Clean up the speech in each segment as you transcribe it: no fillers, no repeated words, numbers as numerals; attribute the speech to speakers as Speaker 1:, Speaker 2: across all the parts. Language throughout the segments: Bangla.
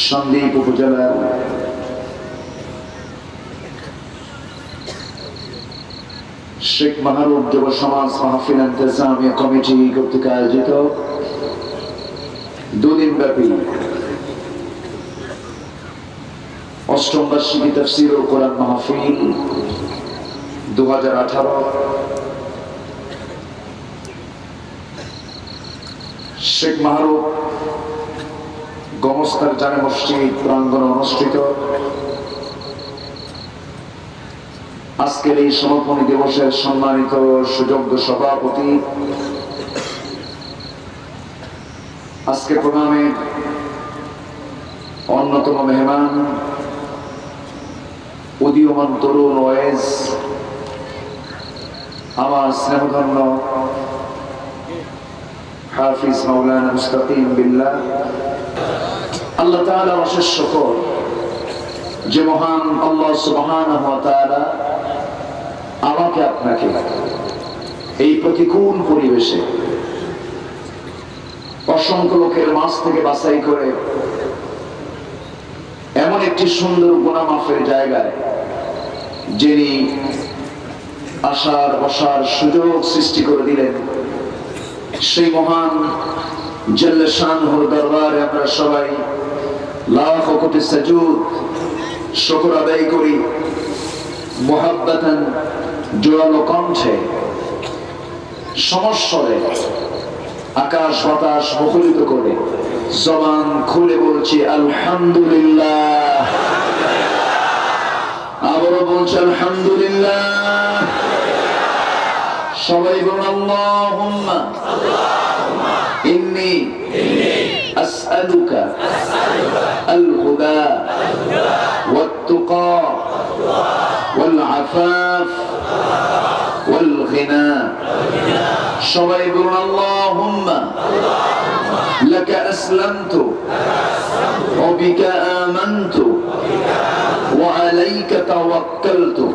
Speaker 1: সন্দ্বীপ উপজেলার শেখ মাহরুব যুব সমাজ মাহফিল ইন্তেজামিয়া কমিটি কর্তৃক আয়োজিত দুদিনব্যাপী অষ্টম বার্ষিকী তাফসীরুল কোরআন মাহফিল 2018 শেখ মাহরুব গমস্তার জামে মসজিদ প্রাঙ্গণে অনুষ্ঠিত আজকের এই সমাপনী দিবসের সম্মানিত সুযোগ্য সভাপতি, আজকে প্রোগ্রামে অন্যতম মেহমান, উদীয়মান তরুণ ওয়েজ, আমার স্নেহধন্য হাফিজ মাওলানা মুস্তাকিম বিল্লাহ। আল্লাহ তাআলা অশেষ শুকর যে মহান আল্লাহ সুবহানাহু ওয়া তাআলা আমাকে আপনাকে এই প্রতিকূল পরিবেশে অসংখ্য লোকের মাঝ থেকে বাছাই করে এমন একটি সুন্দর গুনাহ মাফের জায়গায় যিনি আসার বসার সুযোগ সৃষ্টি করে দিলেন, সেই মহান জাল্লে শানহুর দরবারে আমরা সবাই লাখ কোটি সাজুদ শুকর আদায় করি। মুহাব্বাতান জোরালো কণ্ঠে সমস্বরে আকাশ বাতাস মুখরিত করে জবান খুলে বলছি আলহামদুলিল্লাহ। আবারও বলছি আলহামদুলিল্লাহ। সবাই বলুন আল্লাহুম্মা ইন্নী আসআলুকা আল হুদা ওয়াত তুকা ওয়াল আফাফ ওয়াল গিনা। সবাই বলুন আল্লাহুম্মা লাকা আসলামতু ওয়া বিকা আমানতু ওয়া আলাইকা তাওয়াক্কালতু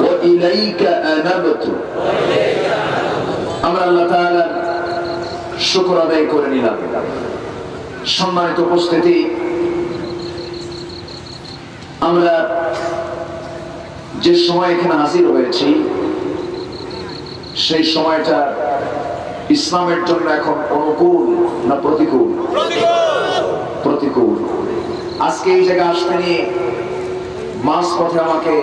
Speaker 1: ওয়া ইলাইকা আনাবতু। আমরা আল্লাহ তাআলার শুকর আদায় করে নিলাম। সম্মানিত উপস্থিতি, আমরা যে সময় এখানে হাজির হয়েছি সেই সময়টা ইসলামের জন্য এখন অনুকূল না প্রতিকূল? প্রতিকূল। আজকে এই জায়গায় আসতে নিয়ে মাঝ পথে আমাকে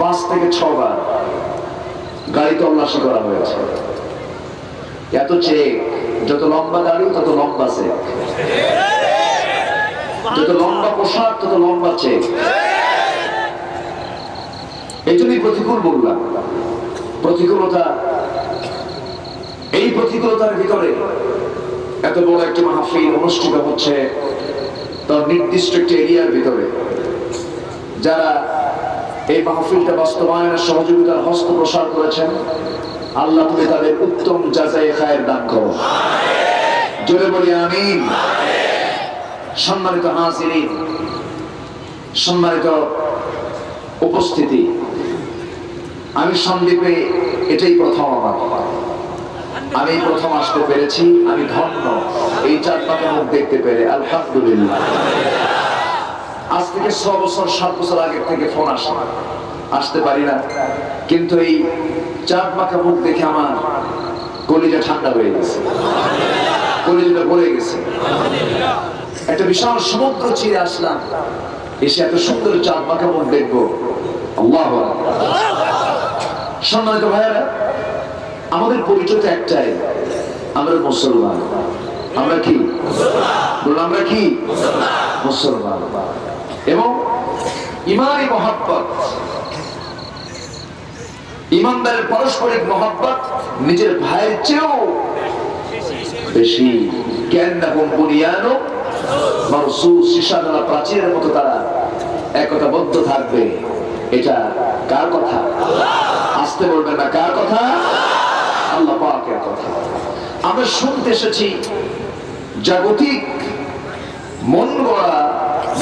Speaker 1: 5 থেকে 6 বার গাড়ি তল্লাশি করা হয়েছে। এত চেক, যত লম্বা দাড়ি তত লম্বা চেক, যত লম্বা পোশাক তত লম্বা চেক। এই জন্যই প্রতিকূল বললাম। প্রতিকূলতা, এই প্রতিকূলতার ভিতরে এত বড় একটি মাহফিল অনুষ্ঠিত হচ্ছে তার নির্দিষ্ট একটি এরিয়ার ভিতরে। যারা এই মাহফিলটা বাস্তবায়নের সহযোগিতার হস্ত প্রসার করেছেন, আল্লাহ তুমি তাদের উত্তম জাযায়ে খায়ের দান করো। জোরে বলি আমিন। সম্মানিত হাজিরিন, সম্মানিত উপস্থিতি, আমি সন্দ্বীপে এটাই প্রথম আমি প্রথম আসতে পেরেছি। আমি ধন্য এই চারপাকে মুখ দেখতে পেরে, আলহামদুলিল্লাহ। আজ থেকে 6 বছর 7 বছর আগে থেকে ফোন আসতে পারি না, কিন্তু এই চাঁদমাখা মুখ দেখে আমার কলিজা ঠান্ডা হয়ে গেছে, কলিজাটা ভরে গেছে। একটা বিশাল সমুদ্র চিরে আসলাম, এসে এত সুন্দর চাঁদমাখা মুখ দেখবো। আল্লাহু আকবার। সম্মানিত ভাইয়েরা, আমাদের পরিচয় তো একটাই, আমরা মুসলমান। আমরা কি বললাম? আমরা কি মুসলমান। এবং ইমানি মহব্বত, ইমানদারের পারস্পরিক মহব্বত নিজের ভাইয়ের চেয়েও বেশি। কান্নাহুম বুনিয়ানুন মারসুস, সীসাদানা প্রাচীরের মতো তারা একতাবদ্ধ থাকবে। এটা কার কথা? আসতে বলবেন না, কার কথা? আল্লাহ পাকের কথা। আমরা শুনতে এসেছি জাগতিক মন গড়া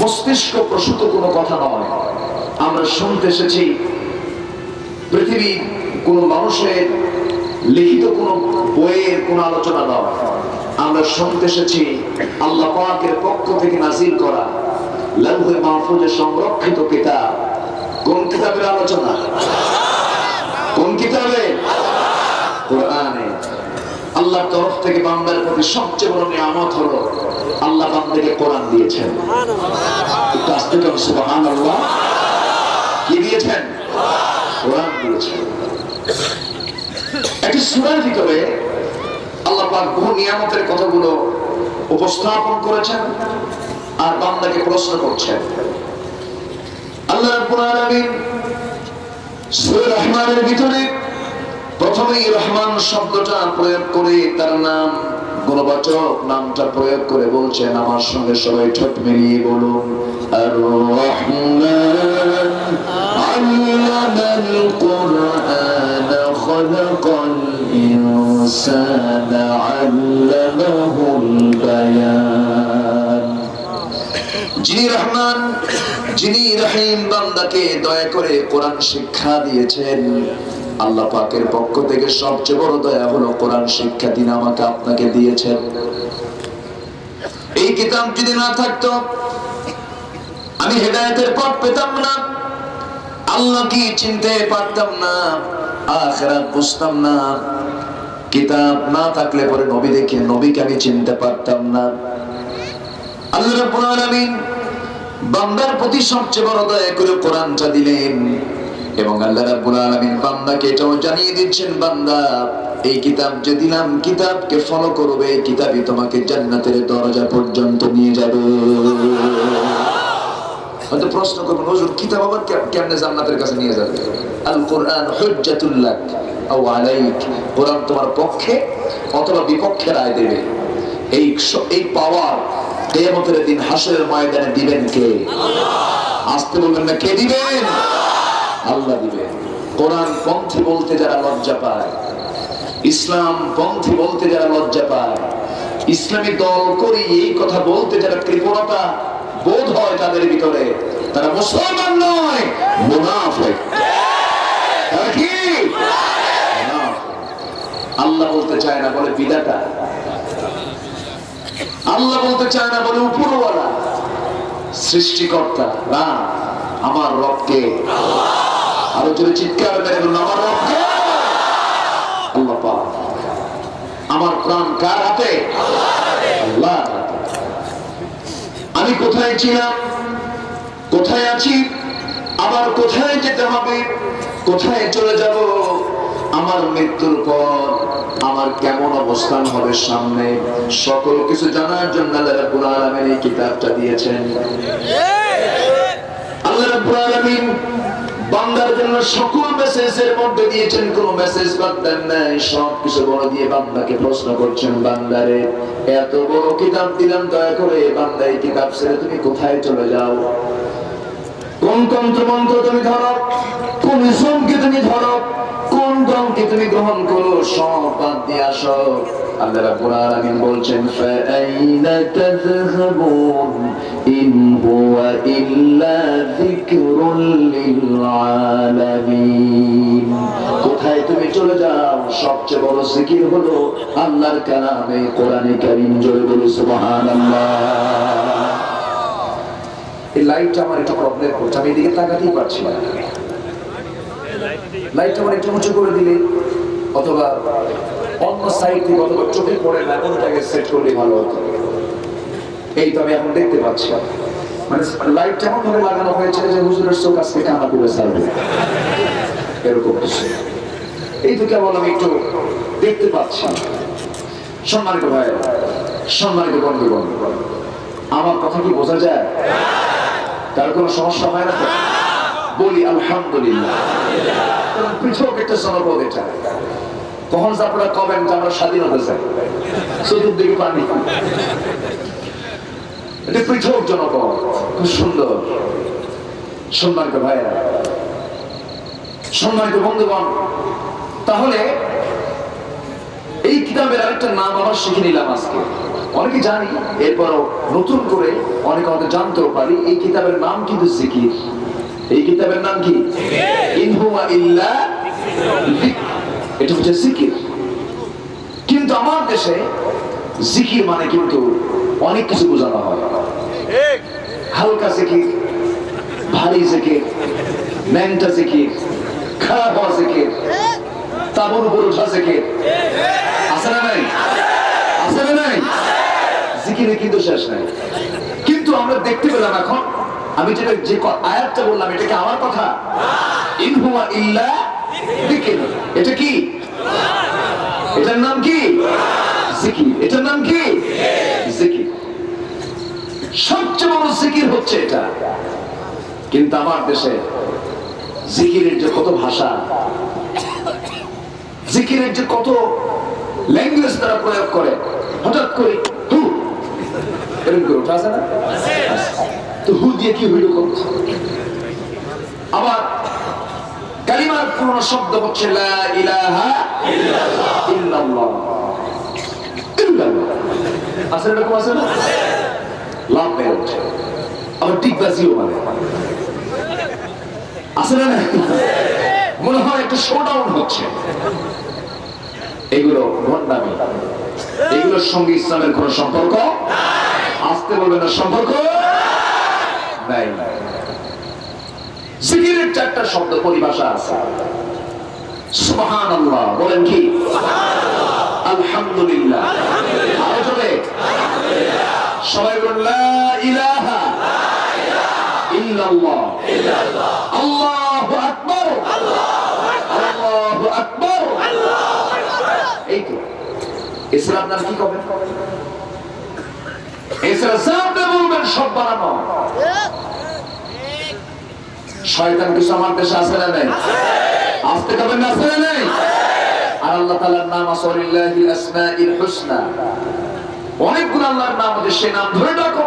Speaker 1: মস্তিষ্ক প্রসূত কোনো কথা নয়। আমরা শুনতে এসেছি পৃথিবীর কোন মানুষের লিখিত কোন বইয়ের কোন আলোচনা নয়। আমরা শুনতে এসেছি আল্লাহ পাকের পক্ষ থেকে নাজিল করা লাউহে মাহফুজে সংরক্ষিত কিতাব। কোন কিতাবের আলোচনা? কোন কিতাবে? কোরআনে। আল্লাহর তরফ থেকে বান্দার প্রতি সবচেয়ে বড় নিয়ামত হলো আল্লাহ বান্দাকে কোরআন দিয়েছেন। একটু আস্তে করে সুবহানাল্লাহ। কি দিয়েছেন? কোরআন দিয়েছেন। একটি সূরার ভিতরে আল্লাহ পাক বহু নিয়ামতের কথাগুলো উপস্থাপন করেছেন আর বান্দাকে প্রশ্ন করছেন। আল্লাহ রাব্বুল আলামিন সূরা রহমানের ভিতরে প্রথমেই রহমান শব্দটা প্রয়োগ করে তার নাম গুণবাচক নামটা প্রয়োগ করে বলছেন, আমার সঙ্গে সবাই ঠোঁট মিলিয়ে বলুন, আর রহমান আল্লামাল কুরআন খালাকাল ইনসানা আল্লামাহুল বায়ান। যিনি রহমান, যিনি রহিম, বান্দাকে দয়া করে কোরআন শিক্ষা দিয়েছেন। আল্লাহ পাকের পক্ষ থেকে সবচেয়ে বড় দয়া হলো কোরআন শিক্ষা তিনি আমাকে আপনাকে দিয়েছেন। এই কিতাব যদি না থাকতো আমি হেদায়েতের পথ পেতাম না, আল্লাহ কি চিনতে পারতাম না, আখিরাত বুঝতাম না। কিতাব না থাকলে পরে নবী দেখে নবীকে আমি চিনতে পারতাম না। আল্লাহ রাব্বুল আলামিন বান্দার প্রতি সবচেয়ে বড় দয়া করে কোরআনটা দিলেন এবং আল্লাহ রাব্বুল আলামিন বান্দাকে এটাও জানিয়ে দিচ্ছেন, বান্দা এই কিতাব যে দিলাম, কিতাবকে ফলো করবে, এই কিতাবই তোমাকে জান্নাতের দরজা পর্যন্ত নিয়ে যাবে। হয়তো প্রশ্ন করবেন, হুজুর কিতাব আবার কেমনে জান্নাতের কাছে নিয়ে যাবে? আল কোরআন হুজ্জাতুল লাক আও আলাইক, কোরআন তোমার পক্ষে অথবা বিপক্ষে রায় দেবে। এই পাওয়ার কিয়ামতের দিন হাসরের ময়দানে দিবেন কে? আল্লাহ। আসতে বলবেন না, কে দিবেন? আল্লাহ দিবেন। কোরআন পন্থী বলতে যারা লজ্জা পায়, ইসলাম পন্থী বলতে যারা লজ্জা পায়, ইসলামী দল করি এই কথা বলতে যারা কৃপণতা বোধ হয় তাদের ভিতরে, তারা মুসলমান নয়, মুনাফিক। তারা কি? আল্লাহ বলতে চায় না, বলে বিধাতা। আল্লাহ বলতে চায় না, বলে উপরওয়ালা, সৃষ্টিকর্তা। না, আমার রবকে। আরো জোরে চিৎকার মেরে বলুন, আমার রবকে। আল্লাহ পাক। আমার প্রাণ কার হাতে? আল্লাহর হাতে। আমি কোথায় ছিলাম, কোথায় আছি, আবার কোথায় যেতে হবে, কোথায় চলে যাব, আমার মৃত্যুর পর আমার কেমন অবস্থান হবে সামনে, সকল কিছু জানার জন্য আল্লাহ রাব্বুল আলামিন এই কিতাবটা দিয়েছেন। আল্লাহ রাব্বুল আলামিন বান্দার জন্য সকল মেসেজের মধ্যে দিয়েছেন, কোন মেসেজ বাদ দেন নাই, সব কিছু বলে দিয়ে বান্দাকে প্রশ্ন করছেন, বান্দারে এত বড় কিতাব দিলাম, দয়া করে বান্দা এই কিতাব ছেড়ে তুমি কোথায় চলে যাও? কোন তন্ত্র মন্ত্র তুমি ধরো, কোন ইসলামকে তুমি ধরো, কোন ধর্মকে তুমি গ্রহণ করো, সব বাদ দিয়ে আসো। আল্লাহ রাব্বুল আলামিন বলছেন, ফাআইনা তাযহাবুন ইন হুয়া ইল্লা যিকরুল লিল আলামিন। কোথায় তুমি চলে যাও? সবচেয়ে বড় জিকির হলো আল্লাহর কালামে কোরআনে কারীম। জোরে বলো সুবহানাল্লাহ। এই লাইটটা আমার একটা প্রবলেম করছে, আমি এদিকে তাকাতেই পারছি না। লাইটটা আমার একটু উঁচু করে দিলে অথবা অন্য সাইড থেকে অথবা চোখে পড়ে না কোন জায়গায় সেট করলে ভালো হতো। এই তো আমি এখন দেখতে পাচ্ছি, মানে লাইট এমন ভাবে লাগানো হয়েছে যে হুজুরের চোখ আজকে কানা করে ছাড়বে, এরকম কিছু। এই তো কেবল আমি একটু দেখতে পাচ্ছি। সম্মানিত ভাই, সম্মানিত বন্ধুগণ, আমার কথা কি বোঝা যায়? তার কোনো সমস্যা হয় না? বলি আলহামদুলিল্লাহ। পৃথক একটা জনপদ এটা। কখন আপনারা কবেন যে আমরা স্বাধীনতা চাই, চতুর্দিকে পানি, এটা পৃথক জনপদ, খুব সুন্দর। সম্মানিত ভাইরা, সম্মানিত বন্ধুগণ, তাহলে এই কিতাবের আরেকটা নাম আবার শিখে নিলাম আজকে। অনেকে জানি, এরপরও নতুন করে অনেকে হয়তো জানতেও পারি, এই কিতাবের নাম কিন্তু জিকির। এই কিতাবের নাম কি? ইন হুয়া ইল্লা যিকর। এটা হচ্ছে জিকির। কিন্তু আমার দেশে জিকির মানে কিন্তু অনেক কিছু বোঝানো হয়। হালকা জিকির, ভারী জিকির, ন্যাংটা জিকির, খারাপ হওয়া জিকির, তাবুর উপর ওঠা জিকির, আছে না নাই? আছে না নাই? জিকিরে কিন্তু শেষ নাই। কিন্তু আমরা দেখতে পেলাম এখন, আমি যেটা যে আয়াতটা বললাম, এটা কি আমার কথা? ইন হুয়া ইল্লা যিকির। এটা কি? এটার নাম কি? জিকির। এটার নাম কি? জিকির। সবচেয়ে বড় জিকির হচ্ছে এটা। কিন্তু আমার দেশে জিকিরের যে কত ভাষা, জিকিরের যে কত ল্যাঙ্গুয়েজ তারা প্রয়োগ করে, হঠাৎ করে হু এরকম করে ওঠা আছে না? তো হু দিয়ে কি হইল? আবার কালিমার পুরনো শব্দ হচ্ছে লা ইলাহা ইল্লাল্লাহ। আছে এরকম আছে না? লাভ পেয়ে ওঠে। আবার টিকবাজিও মানে আছে না? মনে হয় একটা শোডাউন হচ্ছে। এগুলো ভণ্ডামি, এগুলোর সঙ্গে ইসলামের কোন সম্পর্ক আসতে বলবেন না, সম্পর্ক নাই। জিকিরের চারটা শব্দ পরিভাষা আছে। সুবহানাল্লাহ বলেন কি? আলহামদুলিল্লাহ। আরো জোরে সবাই বলেন লা ইলাহা ইল্লাল্লাহ। আল্লাহু আকবার, আল্লাহু আকবার। এই তো ইসলাম নাম কি করবেন? ইসলাম সামনে বলবেন সব বানানো। শয়তান কিছু আমার দেশে আছে না নাই? আসতে কবেন আছে না নাই? আর আল্লাহ তাআলার নাম আসলিল্লাহিল আসমাউল হুসনা। অনেকগুলো আল্লাহর নাম আছে, সেই নাম ধরে ডাকো।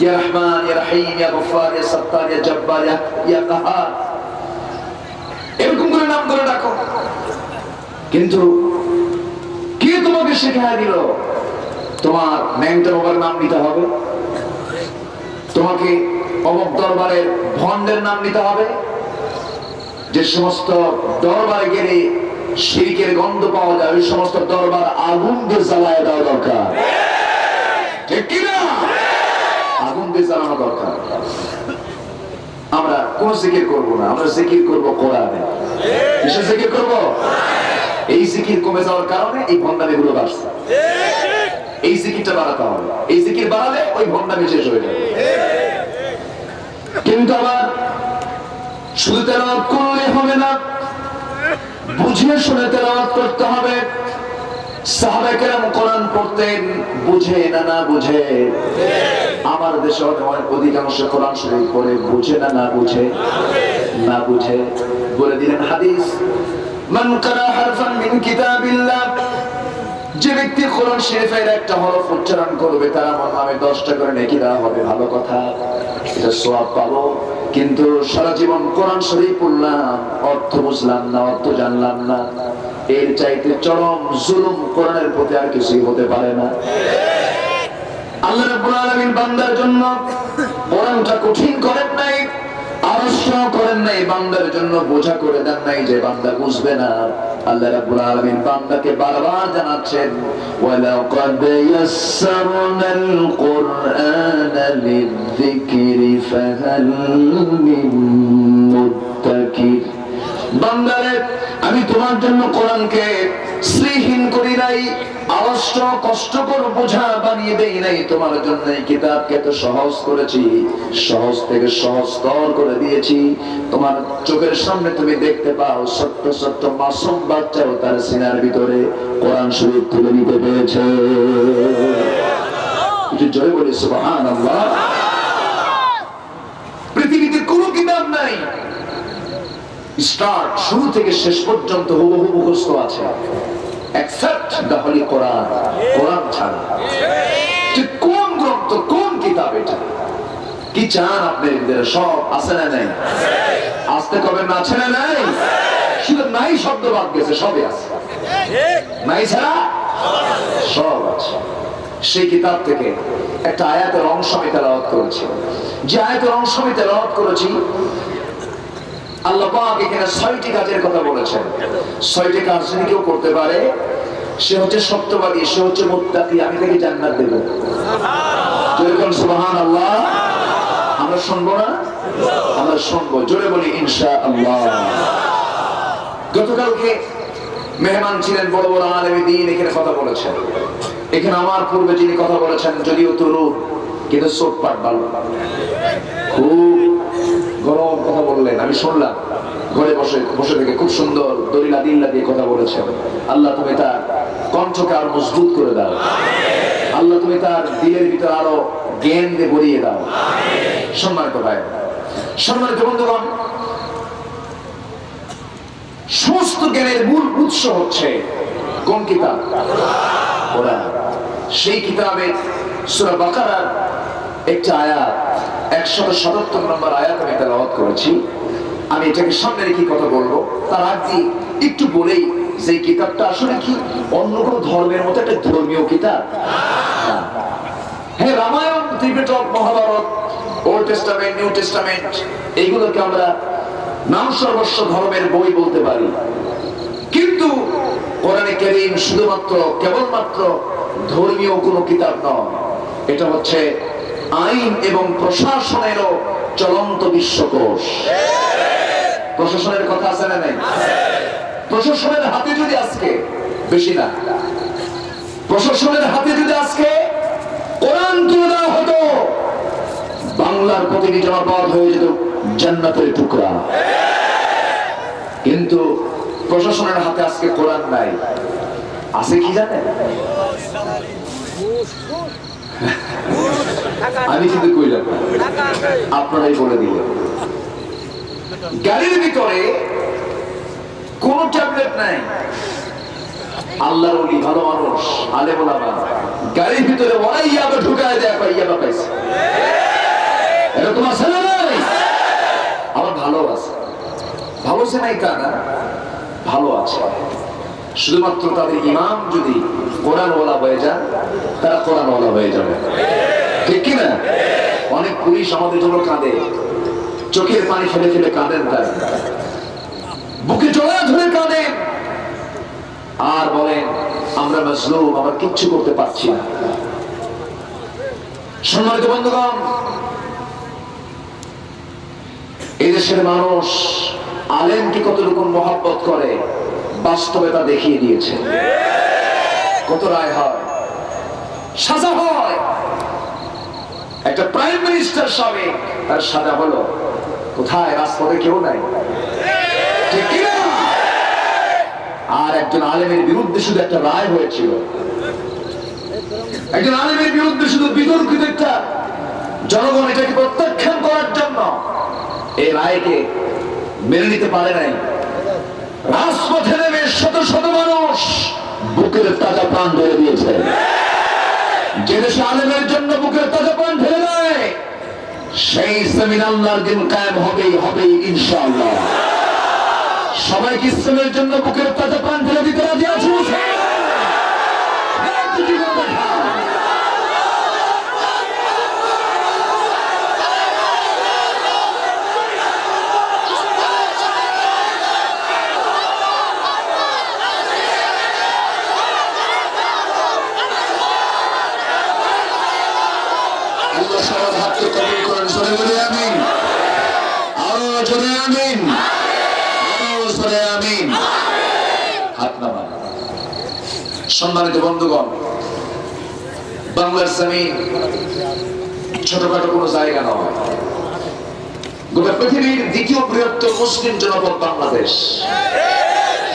Speaker 1: ইয়া রহমান, ইয়া রহিম, ইয়া গফফার, ইয়া সত্তার, ইয়া জব্বার, ইয়া কাহার, এরকম করে নাম ধরে ডাকো। কিন্তু কে তোমাকে শেখায় দিল তোমার ন্যাংটা বাবার নাম নিতে হবে? তোমাকে অমুক দরবারের ভণ্ডের নাম নিতে হবে? যে সমস্ত দরবারে গেলে শিরকের গন্ধ পাওয়া যায়, ওই সমস্ত দরবার আগুন দিয়ে জ্বালায় দেওয়া দরকার, ঠিক কিনা? আগুন দিয়ে জ্বালানো দরকার। আমরা কোন জিকির করবো না, আমরা জিকির করবো কোরআনে। কিসের জিকির করবো? এই জিকির কমে যাওয়ার কারণে এই ভণ্ডামি গুলো বাড়ছে। এই জিকিরটা বাড়াতে হবে। এই জিকির বাড়ালে ওই ভণ্ডামি শেষ হয়ে যাবে। কিন্তু আবার শুধু তেলাওয়াত করলে হবে না, বুঝে শুনে তেলাওয়াত করতে হবে। সাহাবায়ে কেরাম কোরআন পড়তেন বুঝে না বুঝে। আমার দেশে অনেক অধিকাংশ কোরআন শরীফ পড়ে বুঝে না বুঝে। না বুঝে বলে দিলেন হাদিস, মান কারা হারফান মিন কিতাবিল্লাহ, যে ব্যক্তি কোরআন শরীফের একটা হরফ উচ্চারণ করবে তার আমার নামে 10টা করে নেকি দেওয়া হবে। ভালো কথা, এটা সওয়াব পাবো। কিন্তু সারা জীবন কোরআন শরীফ পড়লাম, অর্থ বুঝলাম না, অর্থ জানলাম না, এর চাইতে চরম জুলুম কোরআনের প্রতি আর কিছুই হতে পারে না। আল্লাহ রাব্বুল আলামিন বান্দার জন্য কোরআনটা কঠিন করেন নাই, আরশ করেন নাই, বান্দার জন্য বোঝা করে দেন নাই যে বান্দা বুঝবে না। আল্লাহ রাব্বুল আলামিন বান্দাকে বারবার জানাচ্ছেন, ওয়ালাকাদ ইয়াসসারনাল কুরআনা লিযিকরি ফাহাল মিন মুদ্দাকির। বান্দারে, আমি তোমার জন্য কোরআনকে শ্রীহীন করি নাই, আলস্য কষ্টকর বোঝা বানিয়ে দেই নাই। তোমার জন্য এই কিতাবকে এত সহজ করেছি, সহজ থেকে সহজতর করে দিয়েছি। তোমার চোখের সামনে তুমি দেখতে পাও ছোট্ট ছোট্ট মাসুম বাচ্চাও তার সিনার ভিতরে কোরআন শরীফ তুলে নিতে পেরেছে। একটু জয় বলি সুবহানাল্লাহ। পৃথিবীতে কোনো কিতাব নাই স্টার্ট শুরু থেকে শেষ পর্যন্ত হুবহু মুখস্থ আছে, except the Holy Quran, কোরআন ছাড়া। কোন গ্রন্থ, কোন কিতাব এটা? কি চান আপনি? সব আছে না নাই? আসতে কবে না আছে না নাই? শুধু নাই শব্দ বাদ গেছে, সবই আছে। নাই ছাড়া সব আছে। সেই কিতাব থেকে একটা আয়াতের অংশ আমি তেলাওয়াত করেছি। যে আয়াতের অংশ আমি তেলাওয়াত করেছি, আল্লাহ পাক এখানে 6টি কাজের কথা বলেছেন। 6টি কাজ যদি কেউ করতে পারে সে হচ্ছে সত্যবাদী, সে হচ্ছে মুত্তাকি, আমি তাকে জান্নাত দেব। জোরে বলুন সুবহানাল্লাহ। আমরা শুনবো না? আমরা শুনবো, জোরে বলি ইনশাআল্লাহ। গতকালকে মেহমান ছিলেন বড় বড় আলেমে দ্বীন, এখানে কথা বলেছেন। এখানে আমার পূর্বে যিনি কথা বলেছেন, যদিও তরুণ কিন্তু চোখ পাট ভালো, খুব গরম কথা বললেন, আমি শুনলাম। ঘরে বসে বসে থেকে খুব সুন্দর দলিল আদিল্লাহ দিয়ে কথা বলেছেন। আল্লাহ তুমি তার কণ্ঠকে আরো মজবুত করে দাও, আল্লাহ তুমি তার দিলের ভিতরে আরো জ্ঞান দিয়ে ভরিয়ে দাও। সম্মানিত ভাই, সম্মানিত বন্ধুগণ, সমস্ত জ্ঞানের মূল উৎস হচ্ছে কোন কিতাব? কোরআন। সেই কিতাবের সূরা বাকারার একটা আয়াত, 177 নম্বর আয়াত আমি তেলাওয়াত করেছি। আমি এটাকে সামনে রেখে কথা বলবো, তার আগে একটু বলেই যে কিতাবটা আসলে কি অন্য কোনো ধর্মের মতো একটা ধর্মীয় কিতাব? হ্যাঁ, Ramayana, Tripitaka, Mahabharata, Old Testament, New Testament, এইগুলোকে আমরা নাম সর্বস্ব ধর্মের বই বলতে পারি, কিন্তু কোরআনে কারীম শুধুমাত্র কেবলমাত্র ধর্মীয় কোনো কিতাব নয়। এটা হচ্ছে আইন এবং প্রশাসনেরও চলন্ত বিশ্বকোষ। প্রশাসনের কথা আছে না নাই? প্রশাসনের হাতে যদি আজকে, বেশি না, প্রশাসনের হাতে যদি আজকে কোরআন তুলে দেওয়া হতো, বাংলার প্রতিটি জনপদ হয়ে যেত জান্নাতের টুকরা। কিন্তু প্রশাসনের হাতে আজকে কোরআন নাই। আছে কি জানেন? আমি কিন্তু কইলাম না, আপনারাই বলে দিলেন। গাড়ির ভিতরে কোন ট্যাবলেট নাই। আল্লাহর ওলি, ভালো মানুষ, আলেম ওলামা গাড়ির ভিতরে ওরাই ইয়াবা ঢুকায় দেয়, ইয়াবা পাইছে। এরকম আছে না? আমার ভালো আছে, ভালো আছে নাই তা না, ভালো আছে। শুধুমাত্র তাদের ইমাম যদি কোরআনওয়ালা হয়ে যান, তারা কোরআনওয়ালা হয়ে যাবে, ঠিক কিনা? অনেক পুলিশ আমাদের জন্য কাঁদে, চোখের পানি ফেলে ফেলে কাঁদেন, তার বুকে জড়া ধরে কাঁদেন আর বলেন আমরা মাজলুম, আমরা কিচ্ছু করতে পারছি না। সম্মানিত বন্ধুগণ, এই দেশের মানুষ আলেমকে কতটুকু মহব্বত করে বাস্তবে তা দেখিয়ে দিয়েছে। কত রায় হয়, সাজা হয়। একটা প্রাইম মিনিস্টার সাবেক, তার সাজা হলো কোথায়? রাজপথে কেউ নাই, ঠিক কিনা? আর একজন আলেমের বিরুদ্ধে শুধু একটা রায় হয়েছিল, একজন আলেমের বিরুদ্ধে শুধু বিতর্কিত একটা, জনগণ এটাকে প্রত্যাখ্যান করার জন্য এই রায়কে মেনে নিতে পারে নাই। রাজপথে নেমে শত শত মানুষ বুকের তাজা প্রাণ ধরে দিয়েছে। যে দেশে আলেমের জন্য বুকের তাজা প্রাণ ঢেলে দেয়, সেই জমিন আল্লাহর দিন কায়েম হবেই হবেই ইনশাআল্লাহ। সবাই কি ইসলামের জন্য বুকের তাজা প্রাণ ঢেলে দিতে রাজি আছে? সম্মানিত বন্ধুগণ, বাংলার জমিন ছোটখাটো কোনো জায়গা নয়। গোটা পৃথিবীর দ্বিতীয় বৃহত্তম মুসলিম জনপদ Bangladesh.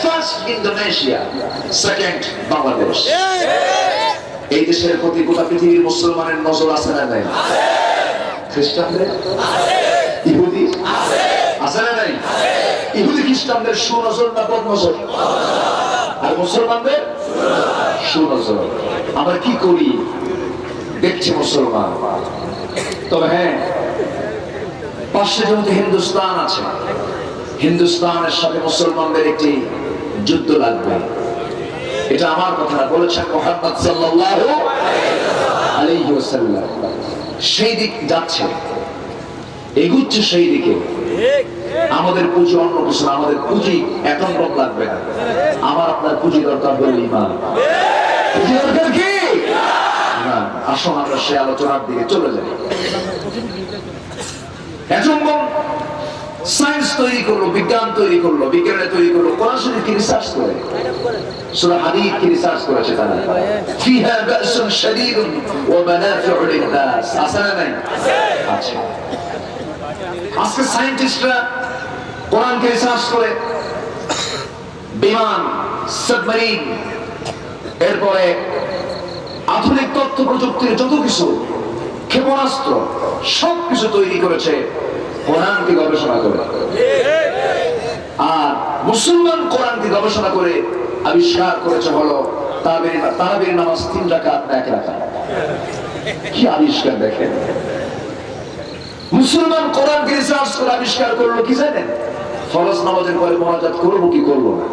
Speaker 1: First Indonesia, second Bangladesh. এই দেশের প্রতি গোটা পৃথিবীর মুসলমানের নজর আছে না নাই? খ্রিস্টানদের, ইহুদি আছে না নাই? ইহুদি খ্রিস্টানদের সুনজর না বদনজর? আর মুসলমানদের সুনজর। আমরা কি করি দেখছি মুসলমান। তবে হ্যাঁ, পাশে যেহেতু হিন্দুস্তান আছে, হিন্দুস্তানের সাথে মুসলমানদের একটি যুদ্ধ লাগবে। এটা আমার কথা না, বলেছেন মুহাম্মদ সাল্লাল্লাহু আলাইহি ওয়াসাল্লাম। সেই দিক যাচ্ছে, এগুচ্ছে সেই দিকে। আমাদের পুঁজি অন্য কিছু না, আমাদের পুঁজি এখন কম লাগবে না। আমার আপনার পুঁজি দরকার হলো ঈমান। পুঁজি দরকার কি না? আসুন আমরা সে আলোচনার দিকে চলে যাই। এখন সায়েন্স তৈরি করলো, বিজ্ঞান তৈরি করলো, বিজ্ঞানে তৈরি করলো, কোরআন শরীফ কি রিসার্চ করে, সূরা হাদীদ কি রিসার্চ করেছে তারা, ফিহা বা'সুন শাদীদুন ওয়া মানাফিউ লিন-নাস, আছে না নাই? আচ্ছা, আজকে সায়েন্টিস্টরা কোরআনকে রিসার্চ করে বিমান, সাবমেরিন, এরপরে আধুনিক তথ্য প্রযুক্তির যত কিছু, ক্ষেপণাস্ত্র, সবকিছু তৈরি করেছে কোরআনকে গবেষণা করে। আর মুসলমান কোরআনকে গবেষণা করে আবিষ্কার করেছে হলো তারাবির নামাজ 3 রাকাত না 1 রাকাত। কি আবিষ্কার দেখেন! মুসলমান কোরআনকে রিসার্চ করে আবিষ্কার করলো কি জানেন? ফরজ নামাজের পরে মুনাজাত করবো কি করবো না।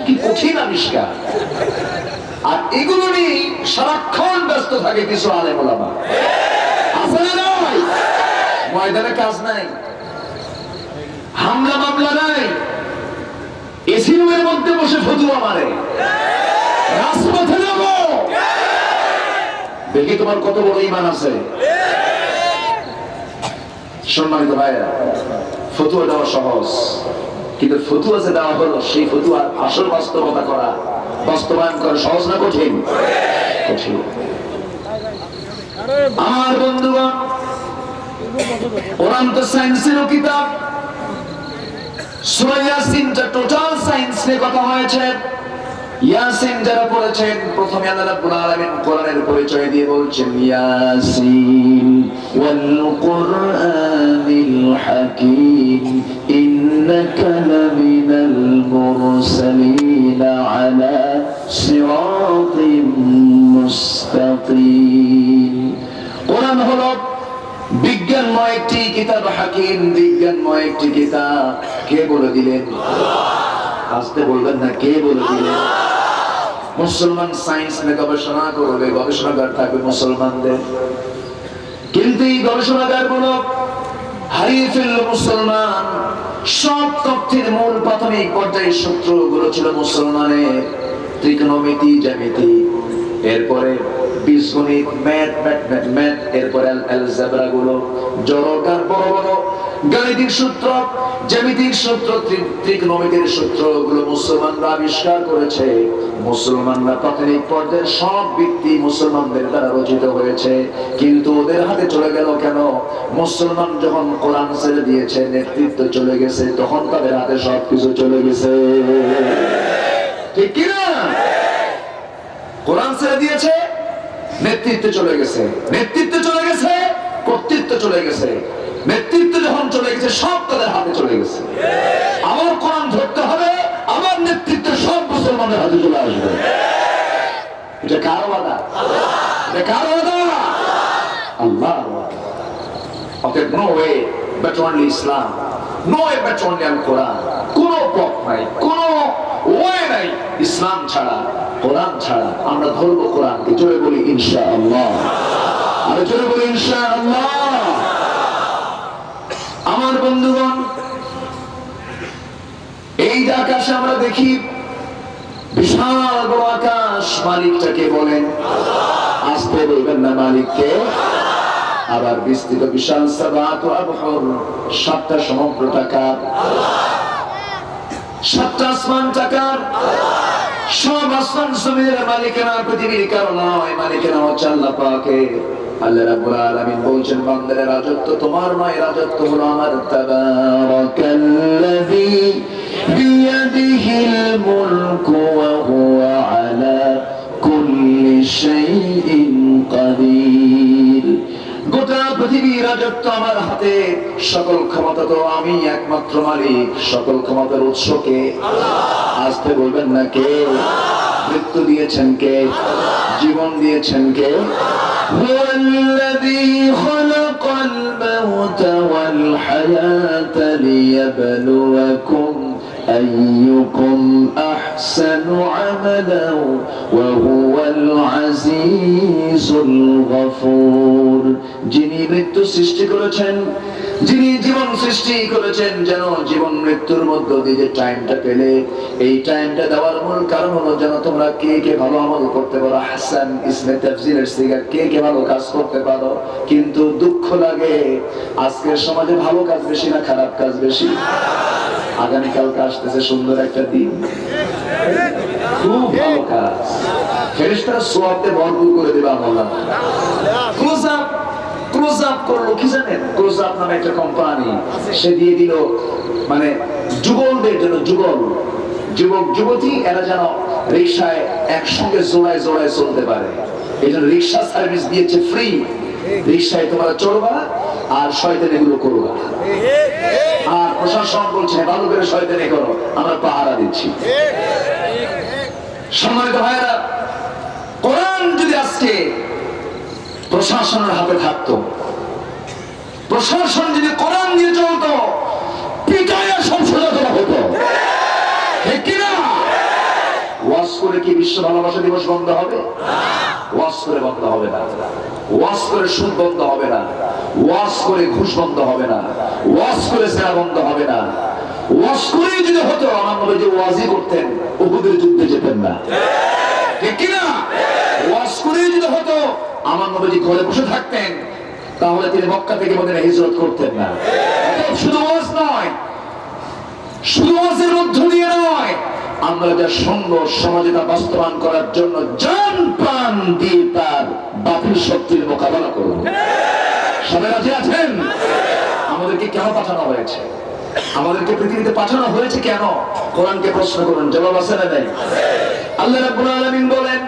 Speaker 1: কি কঠিন আবিষ্কার! আর এগুলো নিয়ে সারাক্ষণ ব্যস্ত থাকে কিছু আলেম ওলামা, আছে না নাই? ময়দানে কাজ নাই, হামলা মামলা নাই, এসি রুমের মধ্যে বসে ফতুয়া মারে, রাজপথে যাব। দেখি তোমার কত বড় ঈমান আছে। সম্মানিত ভাইরা, ফতুয়া দেওয়া সহজ, কিন্তু ফতুয়া যে দেওয়া হলো সেই ফতুয়ার আসল বাস্তবতা করা, বাস্তবায়ন করা সহজ না কঠিন? কঠিন। আমার বন্ধুগণ, কোরআন তো সায়েন্সেরও কিতাব। সূরা ইয়াসিনটা টোটাল সায়েন্স নিয়ে কথা হয়েছে। ইয়াসিন যারা পড়েছেন, প্রথমে আল্লাহ রাব্বুল আলামিন কোরআনের পরিচয় দিয়ে বলছেন ইয়াসিন ওয়াল কুরআনিল হাকীম ইন্নাকা লামিনাল মুরসালিন আলা সিরাতিম মুস্তাকিম। কোরআন হলো বিজ্ঞানময় একটি কিতাব, হাকিম, বিজ্ঞানময় একটি কিতাব। কে বলে দিলেন? আসতে বলবেন না, কে বলে দিলেন? মুসলমান সায়েন্স নিয়ে গবেষণা করবে, গবেষণাগার থাকবে মুসলমানদের, কিন্তু এই গবেষণাগার গুলো হারিয়ে ফেললো মুসলমান। সব তথ্যের মূল প্রাথমিক পর্যায়ের সূত্রগুলো ছিল মুসলমানের, ত্রিকোণমিতি, জ্যামিতি, এরপরে বীজগণিত, ম্যাথ, এরপরে অ্যালজেব্রা গুলো, জড়তার বড় বড় গাণিতিক সূত্র, জ্যামিতিক সূত্র, ত্রিকোণমিতির সূত্রগুলো মুসলমানরা আবিষ্কার করেছে। মুসলমানরা প্রাথমিক পর্যায়ের সব ভিত্তি মুসলমানদের দ্বারা রচিত হয়েছে, কিন্তু ওদের হাতে চলে গেল কেন? মুসলমান যখন কোরআন ছেড়ে দিয়েছে, নেতৃত্ব চলে গেছে, তখন তাদের হাতে সবকিছু চলে গেছে। ঠিক কিনা? কোরআন ছেড়ে দিয়েছে, নেতৃত্ব চলে গেছে, নেতৃত্ব চলে গেছে, কর্তৃত্ব চলে গেছে। নেতৃত্ব যখন চলে গেছে, সব তাদের হাতে চলে গেছে। আবার কোরআন ধরতে হবে, আবার নেতৃত্ব সব মুসলমানের হাতে চলে আসবে। এটা কার ওয়াদা? এটা কার ওয়াদা? আল্লাহর ওয়াদা। অতএব no way but only Islam, no way but only Al Quran. কোনো পথ নাই, কোনো ওয়ে নাই ইসলাম ছাড়া, কোরআন ছাড়া। আমরা ধরবো কোরআনকে। জোরে বলি ইনশাআল্লাহ, আরে জোরে বলি ইনশাআল্লাহ। আমার বন্ধুগণ, এই যে আকাশে আমরা দেখি, বিশাল বড় আকাশ, মালিকটাকে বলেন? আসতে বলবেন না মালিককে? আবার বিস্তৃত বিশাল সাবাত ও আবহর, 7টা সমুদ্র টাকার, 7টা আসমান টাকার, সব আসমান জমিনের মালিকানা পৃথিবীর কারো নয়, মালিকানা হচ্ছে আল্লাহ পাকের। আল্লাহ রাব্বুল আলামিন বলছেন, বান্দার রাজত্ব তোমার নয়, রাজত্ব হলো আমার। তাবারাকাল্লাযী বিয়াদিহিল মুলকু ওয়া হুয়া আলা কুল্লি শাইইন কাদির। গোটা পৃথিবীর রাজত্ব আমার হাতে, সকল ক্ষমতা তো আমি একমাত্র মালিক। সকল ক্ষমতার উৎস কে? আসতে বলবেন না কে? মৃত্যু দিয়েছেন কে? জীবন দিয়েছেন কে? হুয়াল্লাযী খালাকাল মাউতা ওয়াল হায়াতা লিয়াবলুয়াকুম আইয়ুকুম আহসানু আমালান ওয়া হুয়াল আজিজুল গফুর। যিনি মৃত্যু সৃষ্টি করেছেন, যিনি জীবন সৃষ্টি করেছেন, যেন জীবন মৃত্যুর মধ্য দিয়ে যে টাইমটা পেলে, এই টাইমটা দেওয়ার মূল কারণ হলো যেন তোমরা কে কে ভালো আমল করতে পারো। হাসান ইসমে তাফসীরের সিগা, কে কে ভালো কাজ করতে পারো। কিন্তু দুঃখ লাগে আজকের সমাজে ভালো কাজ বেশি না খারাপ কাজ বেশি? আগামীকালকে আসতেছে সুন্দর একটা দিন, খুব ভালো কাজ, ফেরেশতারা সওয়াবে ভরপুর করে দেবে আমল। ক্লোজ আপ করলো কি জানেন? ক্লোজ আপ নামে একটা কোম্পানি, সে দিয়ে দিল মানে যুগলদের জন্য, যুগল যুবক যুবতী এরা যেন রিকশায় একসঙ্গে জোড়ায় জোড়ায় চলতে পারে, এই জন্য রিকশা সার্ভিস দিয়েছে ফ্রি। রিকশায় তোমরা চড়বা আর শয়তানি গুলো করবা, আর প্রশাসন বলছে ভালো করে শয়তানি করো, আমরা পাহারা দিচ্ছি। সম্মানিত ভাইরা, কোরআন যদি আজকে প্রশাসনের হাতে থাকতো, প্রশাসন যদি কোরআন দিয়ে চলতো, পিটাইয়া সব সোজা করা হতো, ঠিক কিনা? ওয়াজ করে কি বিশ্ব ভালোবাসা দিবস বন্ধ হবে? ওয়াজ করে বন্ধ হবে না, ওয়াজ করে সুদ বন্ধ হবে না, ওয়াজ করে ঘুষ বন্ধ হবে না, ওয়াজ করে সেরা বন্ধ হবে না। ওয়াজ করেই যদি হতো, আমার নবী যে ওয়াজই করতেন, উহুদের যুদ্ধে যেতেন না, ঠিক কিনা? ওয়াজ করেই যদি হতো, আমার নবী ঘরে বসে থাকতেন, তাহলে তিনি মক্কা থেকে মদিনা হিজরত করতেন না। শুধু ওয়াজ নয়, শুধু ওয়াজের মধ্য দিয়ে নয়, আমরা যা সঙ্গ সমাজে তা বাস্তবায়ন করার জন্য জান প্রাণ দিয়ে তার বাতিল শক্তির মোকাবেলা করব। সবাই রাজি আছেন? আমাদেরকে কেন পাঠানো হয়েছে? আমাদেরকে পৃথিবীতে পাঠানো হয়েছে কেন? কোরআনকে প্রশ্ন করুন, জবাব আছে না নাই? আল্লাহ রাব্বুল আলামিন বলেন,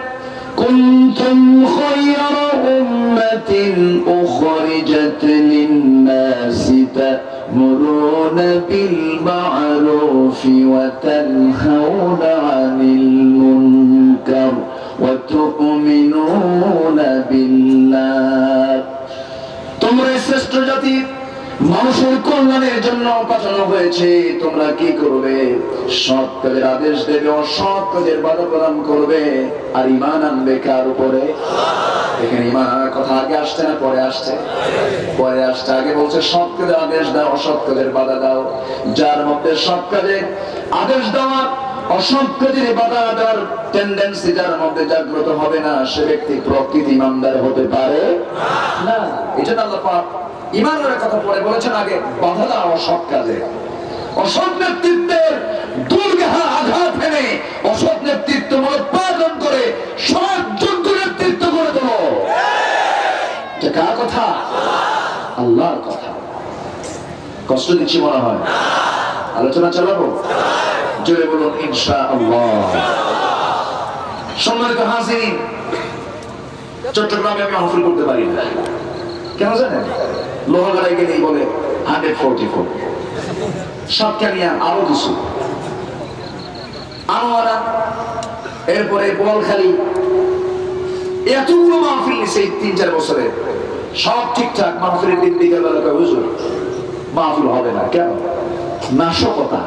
Speaker 1: কুনতুম খায়রা উম্মাতিন উখরিজাত লিন-নাসি তা'মুরুনা বিল মা'রুফি ওয়া তানহাউনা 'আনিল মুনকার ওয়া তু'মিনুনা বিল্লাহ। তোমরা শ্রেষ্ঠ জাতি, মানুষের কল্যাণের জন্য পাঠানো হয়েছে। তোমরা কি করবে? সৎ কাজের আদেশ দেবে, অসৎ কাজের বাধা প্রদান করবে, আর ঈমান আনবে কার উপরে? এখানে ঈমান আনার কথা আগে আসছে না পরে আসছে? পরে আসছে। আগে বলছে সৎ কাজের আদেশ দাও, অসৎ কাজের বাধা দাও। যার মধ্যে সৎ কাজের আদেশ দেওয়া, অসৎ কাজের বাধা দেওয়ার টেন্ডেন্সি যার মধ্যে জাগ্রত হবে না, সে ব্যক্তি প্রকৃত ঈমানদার হতে পারে না। এজন্য আল্লাহ পাক ঈমানের কথা পরে বলেছেন আগে বাধা দাও অসৎ কাজে। অসৎ নেতৃত্বের দুর্গেহা আঘাত হেনে অসৎ নেতৃত্ব উৎপাদন করে সৎ যোগ্য নেতৃত্ব করে দেব। এটা কার কথা? আল্লাহর কথা। কষ্ট দিচ্ছি মনে হয়? আলোচনা চালাবো? জোরে বলুন ইনশাআল্লাহ। সম্মানিত হাজিরিন, চট্টগ্রামে আমি মাহফিল করতে পারি না, কেন জানেন? লোহাগাড়ায় গেলেই বলে 144, সাতকানিয়া আরো কিছু, আনোয়ারা, এরপরে বোয়ালখালী, এতগুলো মাহফিল নিছে এই 3-4 বছরে, সব ঠিকঠাক। মাহফিলের দিন বিকেল বেলা হুজুর মাহফিল হবে না, কেন? নাশকতা,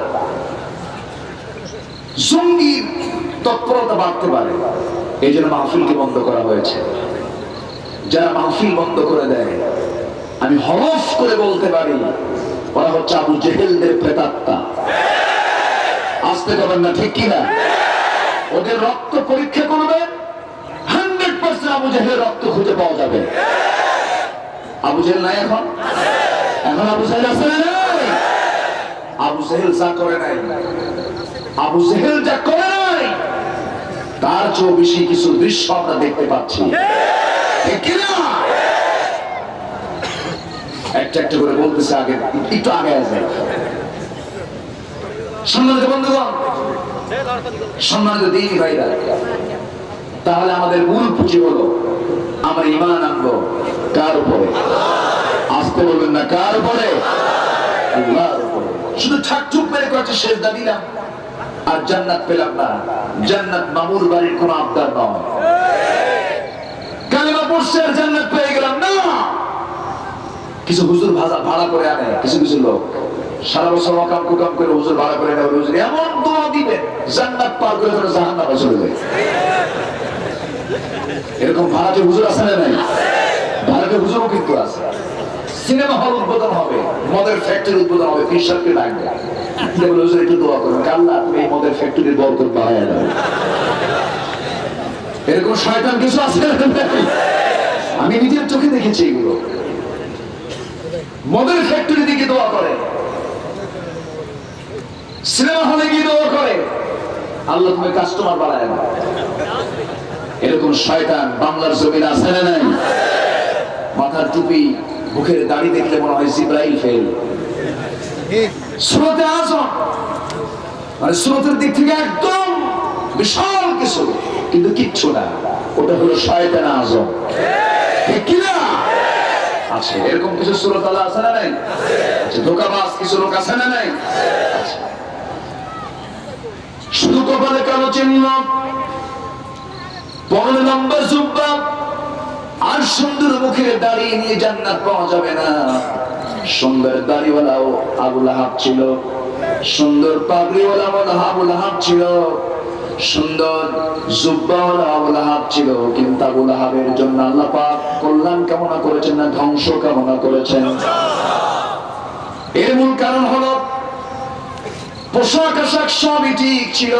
Speaker 1: জঙ্গির তৎপরতা বাড়তে পারে, এই জন্য মাহফিলকে বন্ধ করা হয়েছে। যারা মাহফিল বন্ধ করে দেয়, আমি হলফ করে বলতে পারি, ওরা হচ্ছে আবু জেহেলদের প্রেতাত্মা। আসতে পারেন না, ঠিক কিনা? ওদের রক্ত পরীক্ষা করবেন, 100% আবু জেহেলের রক্ত খুঁজে পাওয়া যাবে। আবু জেহেল নাই এখন? এখন আবু জেহেল আছে না? আবু জেহেল যা করে নাই, আবু জেহেল যা করে নাই, তার চেয়ে বেশি কিছু দৃশ্য আমরা দেখতে পাচ্ছি, ঠিক কিনা? একটা একটা করে বলতেছে, আগে একটু আগে আসবে। সম্মানিত বন্ধুগণ, সম্মানিত দিনী ভাইরা, তাহলে আমাদের মূল পুঁজি হলো আমরা ঈমান আনবো কার উপরে? আসতে বলবেন না, কার উপরে? আল্লাহর উপরে। শুধু ঠাকঠুক মেরে কয়েকটা সেজদা দিলাম আর জান্নাত পেলাম না। জান্নাত মামুর বাড়ির কোন আবদার নয়। কালেমা পড়ছে আর জান্নাত পেয়ে গেলাম না। কিছু হুজুর ভাড়া করে আনে, কিছু কিছু লোক সারা বছর ওয়াকাম কুকাম করে হুজুর ভাড়া করে নেয়। হুজুর এমন দোয়া দিবেন জান্নাত পার করে ধরে জাহান্নামে চলে যায়। এরকম ভাড়াটে হুজুর আছে না? নাই? ভাড়াটে হুজুরও কিন্তু আছে। সিনেমা হল উদ্বোধন হবে, মদের ফ্যাক্টরি উদ্বোধন হবে, কৃষককে ডাকবে, একটু দোয়া করবেন, আল্লাহ তুমি এই মদের ফ্যাক্টরির বরকত বাড়ায় দাও। এরকম শয়তান কিছু আছে? আমি নিজের চোখে দেখেছি এগুলো। মদের ফ্যাক্টরি দিকে দোয়া করে, সিনেমা হলে গিয়ে দোয়া করে, আল্লাহ তুমি কাস্টমার বাড়ায় দাও। এরকম শয়তান বাংলার জমিনে আছে না নাই? মাথার টুপি, মুখের দাড়ি দেখলে মনে হয় জিব্রাইল ফেল। সূরাতে আযম মানে সূরাতের দিক থেকে একদম বিশাল কিছু, কিন্তু কিচ্ছু না, ওটা হলো শয়তান আযম। ঠিক কি না? আছে এরকম কিছু সূরাত আল্লাহ আছে না নাই? আছে। ধোঁকাবাজ কিছু লোক আছে না নাই? আছে। শুধু কপালে কালো চিহ্ন, পরনে লম্বা জুব্বা, আর সুন্দর মুখের দাড়ি নিয়ে জান্নাত পাওয়া যাবে না। সুন্দর দাড়িওয়ালাও আবু লাহাব ছিল, সুন্দর পাগড়িওয়ালাও আবু লাহাব ছিল, সুন্দর জুব্বাওয়ালা আবু লাহাব ছিল, কিন্তু আবু লাহাবের জন্য আল্লাহ পাক কল্যাণ কামনা করেছেন না ধ্বংস কামনা করেছেন? এর মূল কারণ হলো পোশাক আশাক সবই ঠিক ছিল।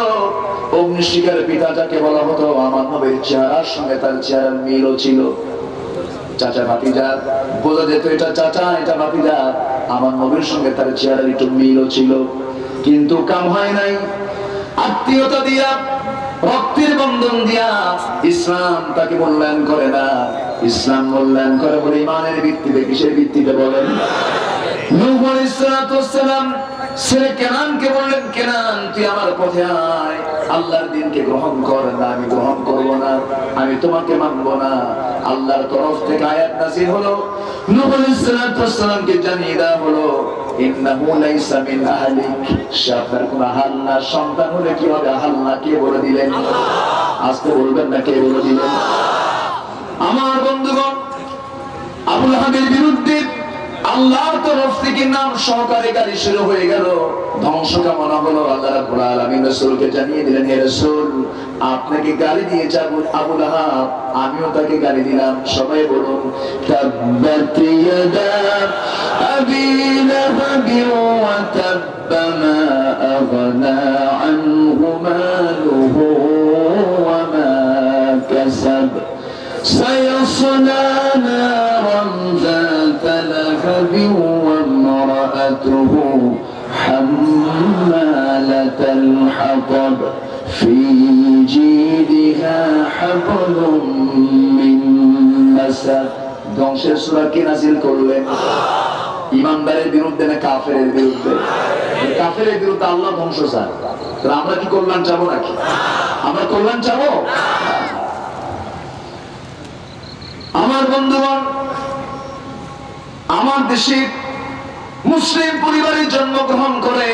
Speaker 1: অগ্নিশিখার পিতা যাকে বলা হতো, আমার নবীর চেহারার সঙ্গে তার চেহারার মিলও ছিল। চাচা ভাতিজা বোঝা যেত এটা চাচা এটা ভাতিজা, আমার নবীর সঙ্গে তার চেহারার একটু মিলও ছিল, কিন্তু কাম হয় নাই। আত্মীয়তা দিয়া, রক্তের বন্ধন দিয়া ইসলাম তাকে মূল্যায়ন করে না। ইসলাম মূল্যায়ন করে বলে ইমানের ভিত্তিতে। কিসের ভিত্তিতে বলেন? নূহ আলাইহিস সালাম ছেলে কেনানকে বললেন, কেনান তুই আমার পথে আয়, আল্লাহর দ্বীনকে গ্রহণ কর। না, আমি গ্রহণ করব না, আমি তোমাকে মানব না। আল্লাহর তরফ থেকে আয়াত নাযিল হলো, নূহ আলাইহিস সালামকে জানিয়ে দেওয়া হলো, ইন্নাহু লাইসা মিন আহলিক, সে আপনার কোন আহাল না। সন্তান হলে কি হবে? আহাল না। কে বলে দিলেন? আজকে বলবেন না কে বলে দিলেন? আমার বন্ধুগণ, আবু লাহাবের বিরুদ্ধে আল্লাহর তরফ থেকে নাম সহকারে গালি শুরু হয়ে গেল, ধ্বংস কামনা হলো। আল্লাহ রাব্বুল আলামিন রাসূলকে জানিয়ে দিলেন, হে রাসূল আপনাকে গালি দিয়েছে আবু লাহাব, আমিও তাকে গালি দিলাম। সবাই বলুন তাব্বাত ইয়াদা আবি লাহাবি ওয়া তাব্বা মা আগনা আনহু মালুহু ওয়া মা কাসাব সায়াসলা নারান ذات لهب وامرأته حمالة الحطب في جيدها حبل من مسد। ধ্বংসের সূরা কে নাযিল করলেন? ইমানদারের বিরুদ্ধে না কাফেরের বিরুদ্ধে? কাফেরের বিরুদ্ধে আল্লাহ ধ্বংস চান। তাহলে আমরা কি কল্যাণ চাবো নাকি? আমরা কল্যাণ চাবো? আমার বন্ধুগণ, আমার দেশে মুসলিম পরিবারে জন্মগ্রহণ করে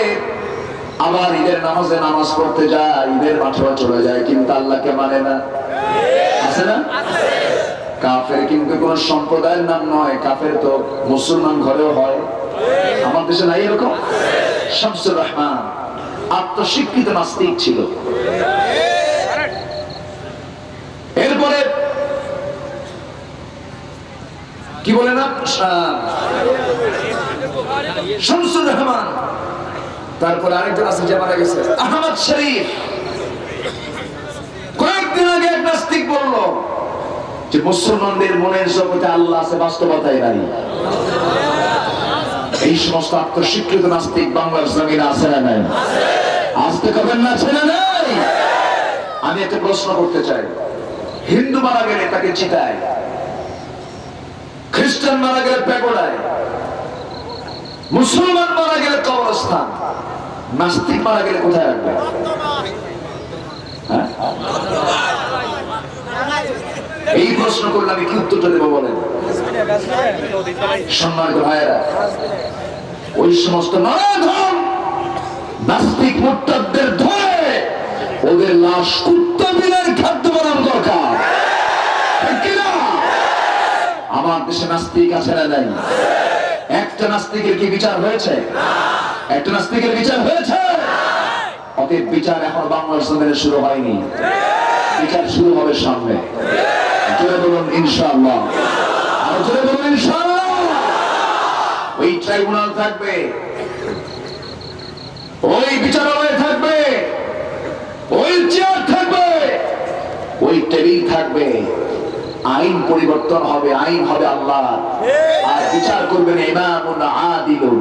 Speaker 1: আবার ঈদের নামাজে নামাজ পড়তে যায়, ঈদের মাঠেও চলে যায়, কিন্তু আল্লাহকে মানে না। আছে না? কাফের কিন্তু কোন সম্প্রদায়ের নাম নয়, কাফের তো মুসলমান ঘরেও হয়। আমার দেশে নাই এরকম? শামসুর রহমান আত্মস্বীকৃত নাস্তিক ছিল। এরপরে কি বলে না শামসুর রহমান, তারপরে আরেকজন আছে যে মারা গেছে আহমদ শরীফ। কয়েকদিন আগে এক নাস্তিক বলল যে মুসলমানদের মনের জগতে আল্লাহ আছে, বাস্তবতায় নাই। এই সমস্ত আত্মস্বীকৃত নাস্তিক বাংলার জমিনে আছে না নাই? আসতে কবেন না, আছে না নাই? আমি একটা প্রশ্ন করতে চাই, হিন্দু মারা গেলে তাকে চিতায়, খ্রিস্টান মারা গেলে প্যাগোডায়, মুসলমান মারা গেলে কবরস্থান, নাস্তিক মারা গেলে কোথায় রাখবে? এই প্রশ্ন করলে আমি কি উত্তরটা দেবো বলেন? সম্মানিত ভাইয়েরা, ওই সমস্ত নরাধম নাস্তিক মুরতাদদের ধরে ওদের লাশ কুত্তা বিলের খাদ্য বানানো দরকার। আমার দেশে নাস্তিক আছে না নাই? একটা নাস্তিকের কি বিচার হয়েছে? একটা নাস্তিকের বিচার হয়েছে? অতএব বিচার এখন বাংলার জমিনে শুরু হয়নি, বিচার শুরু হবে সামনে। জোরে বলুন ইনশাআল্লাহ, আর জোরে বলুন ইনশাআল্লাহ। ট্রাইব্যুনাল থাকবে, ওই বিচারালয় থাকবে, ওই চেয়ার থাকবে, ওই টেবিল থাকবে। আইন পরিবর্তন হবে, আইন হবে আল্লাহ, আর বিচার করবেন ইমামুন আদিলুন।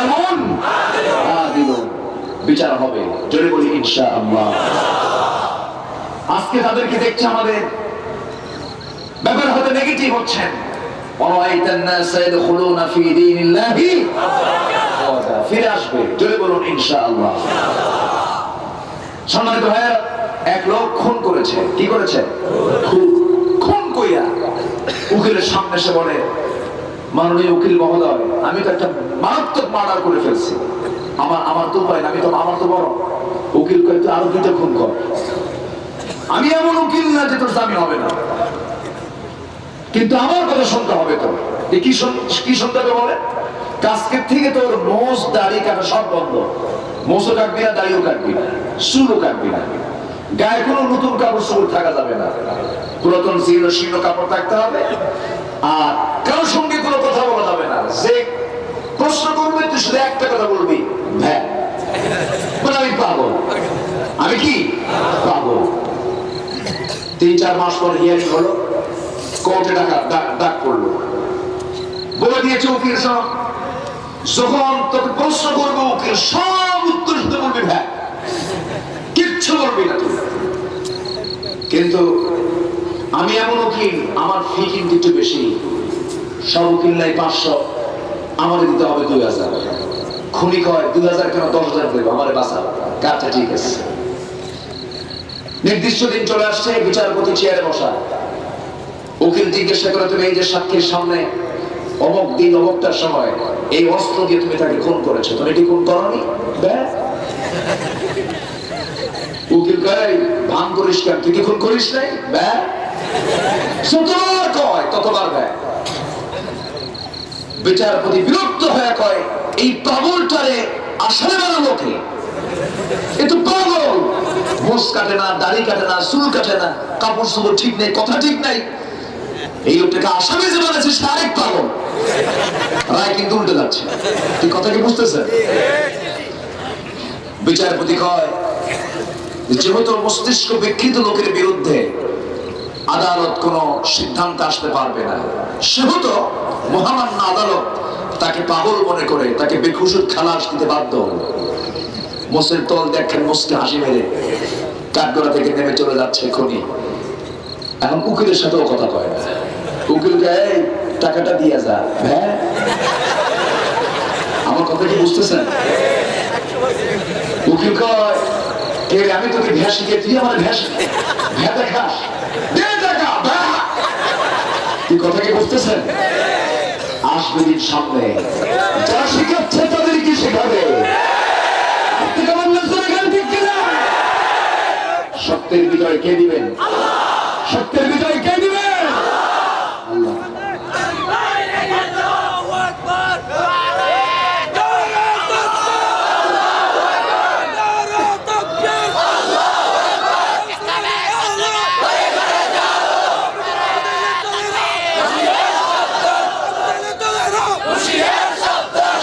Speaker 1: ইমামুন আদিলুন, বিচার হবে। জোরে বলি ইনশাআল্লাহ। আজকে তাদেরকে দেখছে আমাদের ব্যাপার হতে নেগেটিভ হচ্ছেন। ওয়ারাইতান নাস ইয়াদখুলুনা ফি দীনিল্লাহি আফওয়াজা, ফিরে আসবে। জোরে বলুন ইনশাআল্লাহ। সম্মানিত ভাইরা, এক লোক খুন করেছে। কি করেছে? খুন কইরা উকিলের সামনে এসে বলে, মাননীয় উকিল মহোদয়, আমি তো একটা মারাত্মক মার্ডার করে ফেলছি, আমার তো উপায় না, আমার তো বড়। উকিল কয়, তুই আরো 2টা খুন কর। আমি এমন উকিল না যে তোর জামিন হবে না, কিন্তু আমার কথা শুনতে হবে। তো কি শুনতে হবে বলে? আজকের থেকে তোর মোষ দাড়ি কাটা সব বন্ধ। মোষও কাটবি না, দাড়িও কাটবি না, চুলও কাটবি না, গায়ে কোনো নতুন কাপড় চোপড় থাকা যাবে না, পুরাতন শীর্ণ কাপড় থাকতে হবে। আর কারোর সঙ্গে কোনো কথা বলা যাবে না। যে প্রশ্ন করবে তুই শুধু একটা কথা বলবি, হ্যাঁ, আমি পাগল। আমি কি পাগল? 3-4 মাস পর হিয়ারিং হলো, কোর্টে ডাক পড়লো, বলে দিয়েছে উকিল সাহেব, যখন তোকে প্রশ্ন করবো উকিল সব উত্তর শুনতে বলবি, হ্যাঁ, কিচ্ছু বলবি না তুই। কিন্তু আমি এমন উকিল, আমার ফি কিন্তু একটু বেশি। সব উকিল নাই 500, আমার দিতে হবে 2000। খুনি কয় 2000 কেন, 10,000 দেবো, আমার বাঁচা। কাজটা ঠিক আছে। নির্দিষ্ট দিন চলে আসছে, বিচারপতি চেয়ারে বসা। উকিল জিজ্ঞাসা করে, তুমি এই যে সাক্ষীর সামনে অমুক দিন অমুকটার সময় এই অস্ত্র দিয়ে তুমি তাকে খুন করেছো, তুমি কি খুন করনি? উকিল কয়, ভান করিস কেন, তুই কি খুন করিস নাই? যতবার কয় ততবার ব্যয়। বিচারপতি বিরক্ত হয়ে কয়, এই পাগলটারে আসলে বানালো কে? এ তো পাগল, মোষ কাটে না, দাড়ি কাটে না, চুল কাটে না, কাপড় চোপড় ঠিক নেই, কথা ঠিক নাই। এই লোকটাকে আসামি যে বানাচ্ছে সে আরেক পাগল। রায় কিন্তু উল্টে যাচ্ছে। তুই কথা কি বুঝতেছেন? বিচারপতি কয়, যেহেতু মস্তিষ্ক বিকৃত লোকের বিরুদ্ধে আদালত কোন সিদ্ধান্ত আসতে পারবে না, সেহেতু মহামান্য আদালত তাকে পাগল মনে করে তাকে বেখুশুর খালাস দিতে বাধ্য হল। মোষের তল দেখেন, মোষকে হাসি মেরে কাঠগড়া থেকে নেমে চলে যাচ্ছে খুনি। এখন উকিলের সাথেও কথা কয় না। উকিল গায়ে টাকাটা দিয়ে যা। হ্যাঁ, আমার কথা কি বুঝতেছেন? উকিল কয়, আমি তোকে ভ্যা শিখে, তুই আমার ভ্যা দেখাস, দে টাকা। তুই কথা কি বুঝতেছেন? আসবে দিন সামনে, যারা শিখাচ্ছে তাদের কি শেখাবে? সত্যের বিজয় কে দিবেন? সত্যের বিজয় কে দিবেন? আল্লাহ।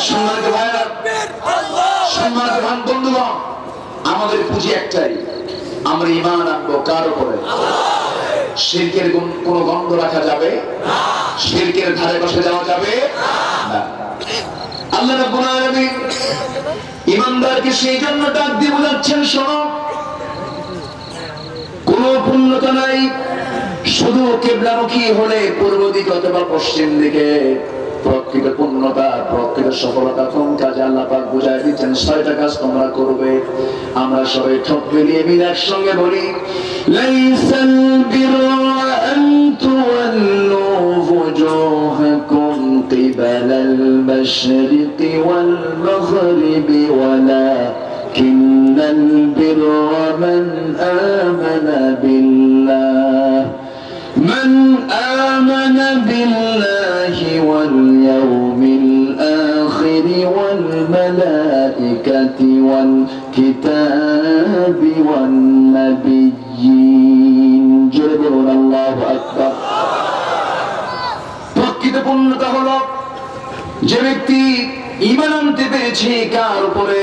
Speaker 1: সম্মানিত ভাইরা, সম্মানিত ভাই বন্ধুগণ, আমাদের পুঁজি একটাই, আমরা ঈমান আনবো কার উপরে? শিরকের কোন গন্ধ রাখা যাবে? শিরকের ধারে বসে যাওয়া যাবে না। আল্লাহ রাব্বুল আলামিন ঈমানদারকে সেই জন্য ডাক দিয়ে বোঝাচ্ছেন, শোনো, কোন পূর্ণতা নাই, শুধু কিবলামুখী হলে পূর্ব দিকে অথবা পশ্চিম দিকে। প্রকৃত পূর্ণতা, প্রকৃত সফলতা কোন কাজে আল্লাহ পাক বুঝায় দিচ্ছেন, 6টা কাজ তোমরা করবে। আমরা সবাই ঠোঁট মিলিয়ে মিলে একসঙ্গে বলি, লাইসাল বিররা আন তুওয়াল্লু ওয়ুজুহাকুম কিবালাল মাশরিকি ওয়াল মাগরিবি ওয়ালাকিন্নাল বিররা মান আমানা বিল্লাহ من آمن بالله واليوم الآخر والملائكة والكتاب والنبيين جربون الله أكبر। প্রকৃত পূর্ণতা হলো যে ব্যক্তি ঈমান আনতে পেরেছে কার উপরে?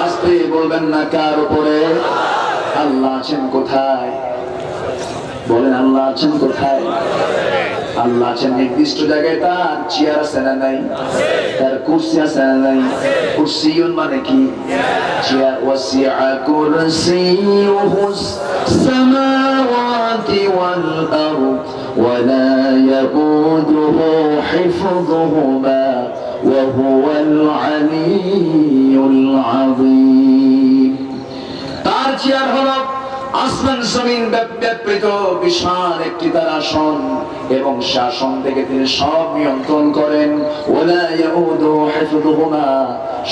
Speaker 1: আস্তে বলবেন না, কার উপরে? আল্লাহ আছেন কোথায়? বলেন, আল্লাহ আছেন কোথায়? আল্লাহ আছেন নির্দিষ্ট জায়গায়। তার চেয়ার আছে না নাই? তার কুরসি আছে না নাই? কুরসিয়ুন মানে কি? চেয়ার। ওয়াসিআ কুরসিয়ুহুস সামাওয়াতি ওয়াল আরদ ওয়া লা ইয়াউদুহু হিফযুহুমা ওয়া হুয়াল আলিয়্যুল আযীম। তার চেয়ার হলো আসমান জমিন ব্যাপৃত বিশাল একটি তার আসন, এবং শাসন থেকে তিনি সব নিয়ন্ত্রণ করেন। ওয়ালা ইয়াউদু হিফযুহুমা,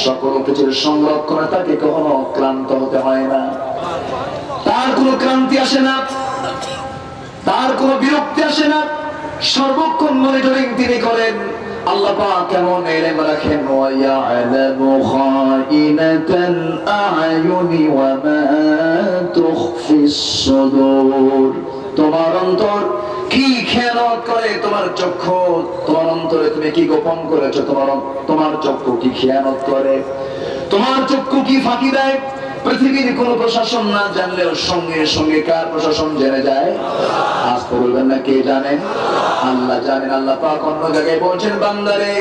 Speaker 1: সকল কিছুর সংরক্ষণে তাকে কখনো ক্লান্ত হতে হয় না। তার কোনো ক্লান্তি আসে না, তার কোনো বিরক্তি আসে না। সর্বক্ষণ মনিটরিং তিনি করেন। আল্লাহ পাক কেমন ইলম রাখেন? ওয়া ইয়ালামু খাইনাতাল আ'য়ুনি ওয়া মা তুখফিস সুদূর। তোমার অন্তর কি খেয়ালত করে? তোমার চক্ষু, তোমার অন্তরে তুমি কি গোপন করেছো? তোমার চক্ষু কি খেয়ানত করে? তোমার চক্ষু কি ফাঁকি দেয়? পৃথিবীর কোন প্রশাসন না জানলেও সঙ্গে সঙ্গে কার প্রশাসন জেনে যায়? আজ বলবেন না, কে জানেন? আল্লাহ জানেন। আল্লাহ পাক অন্য জায়গায় বলছেন, বান্দারে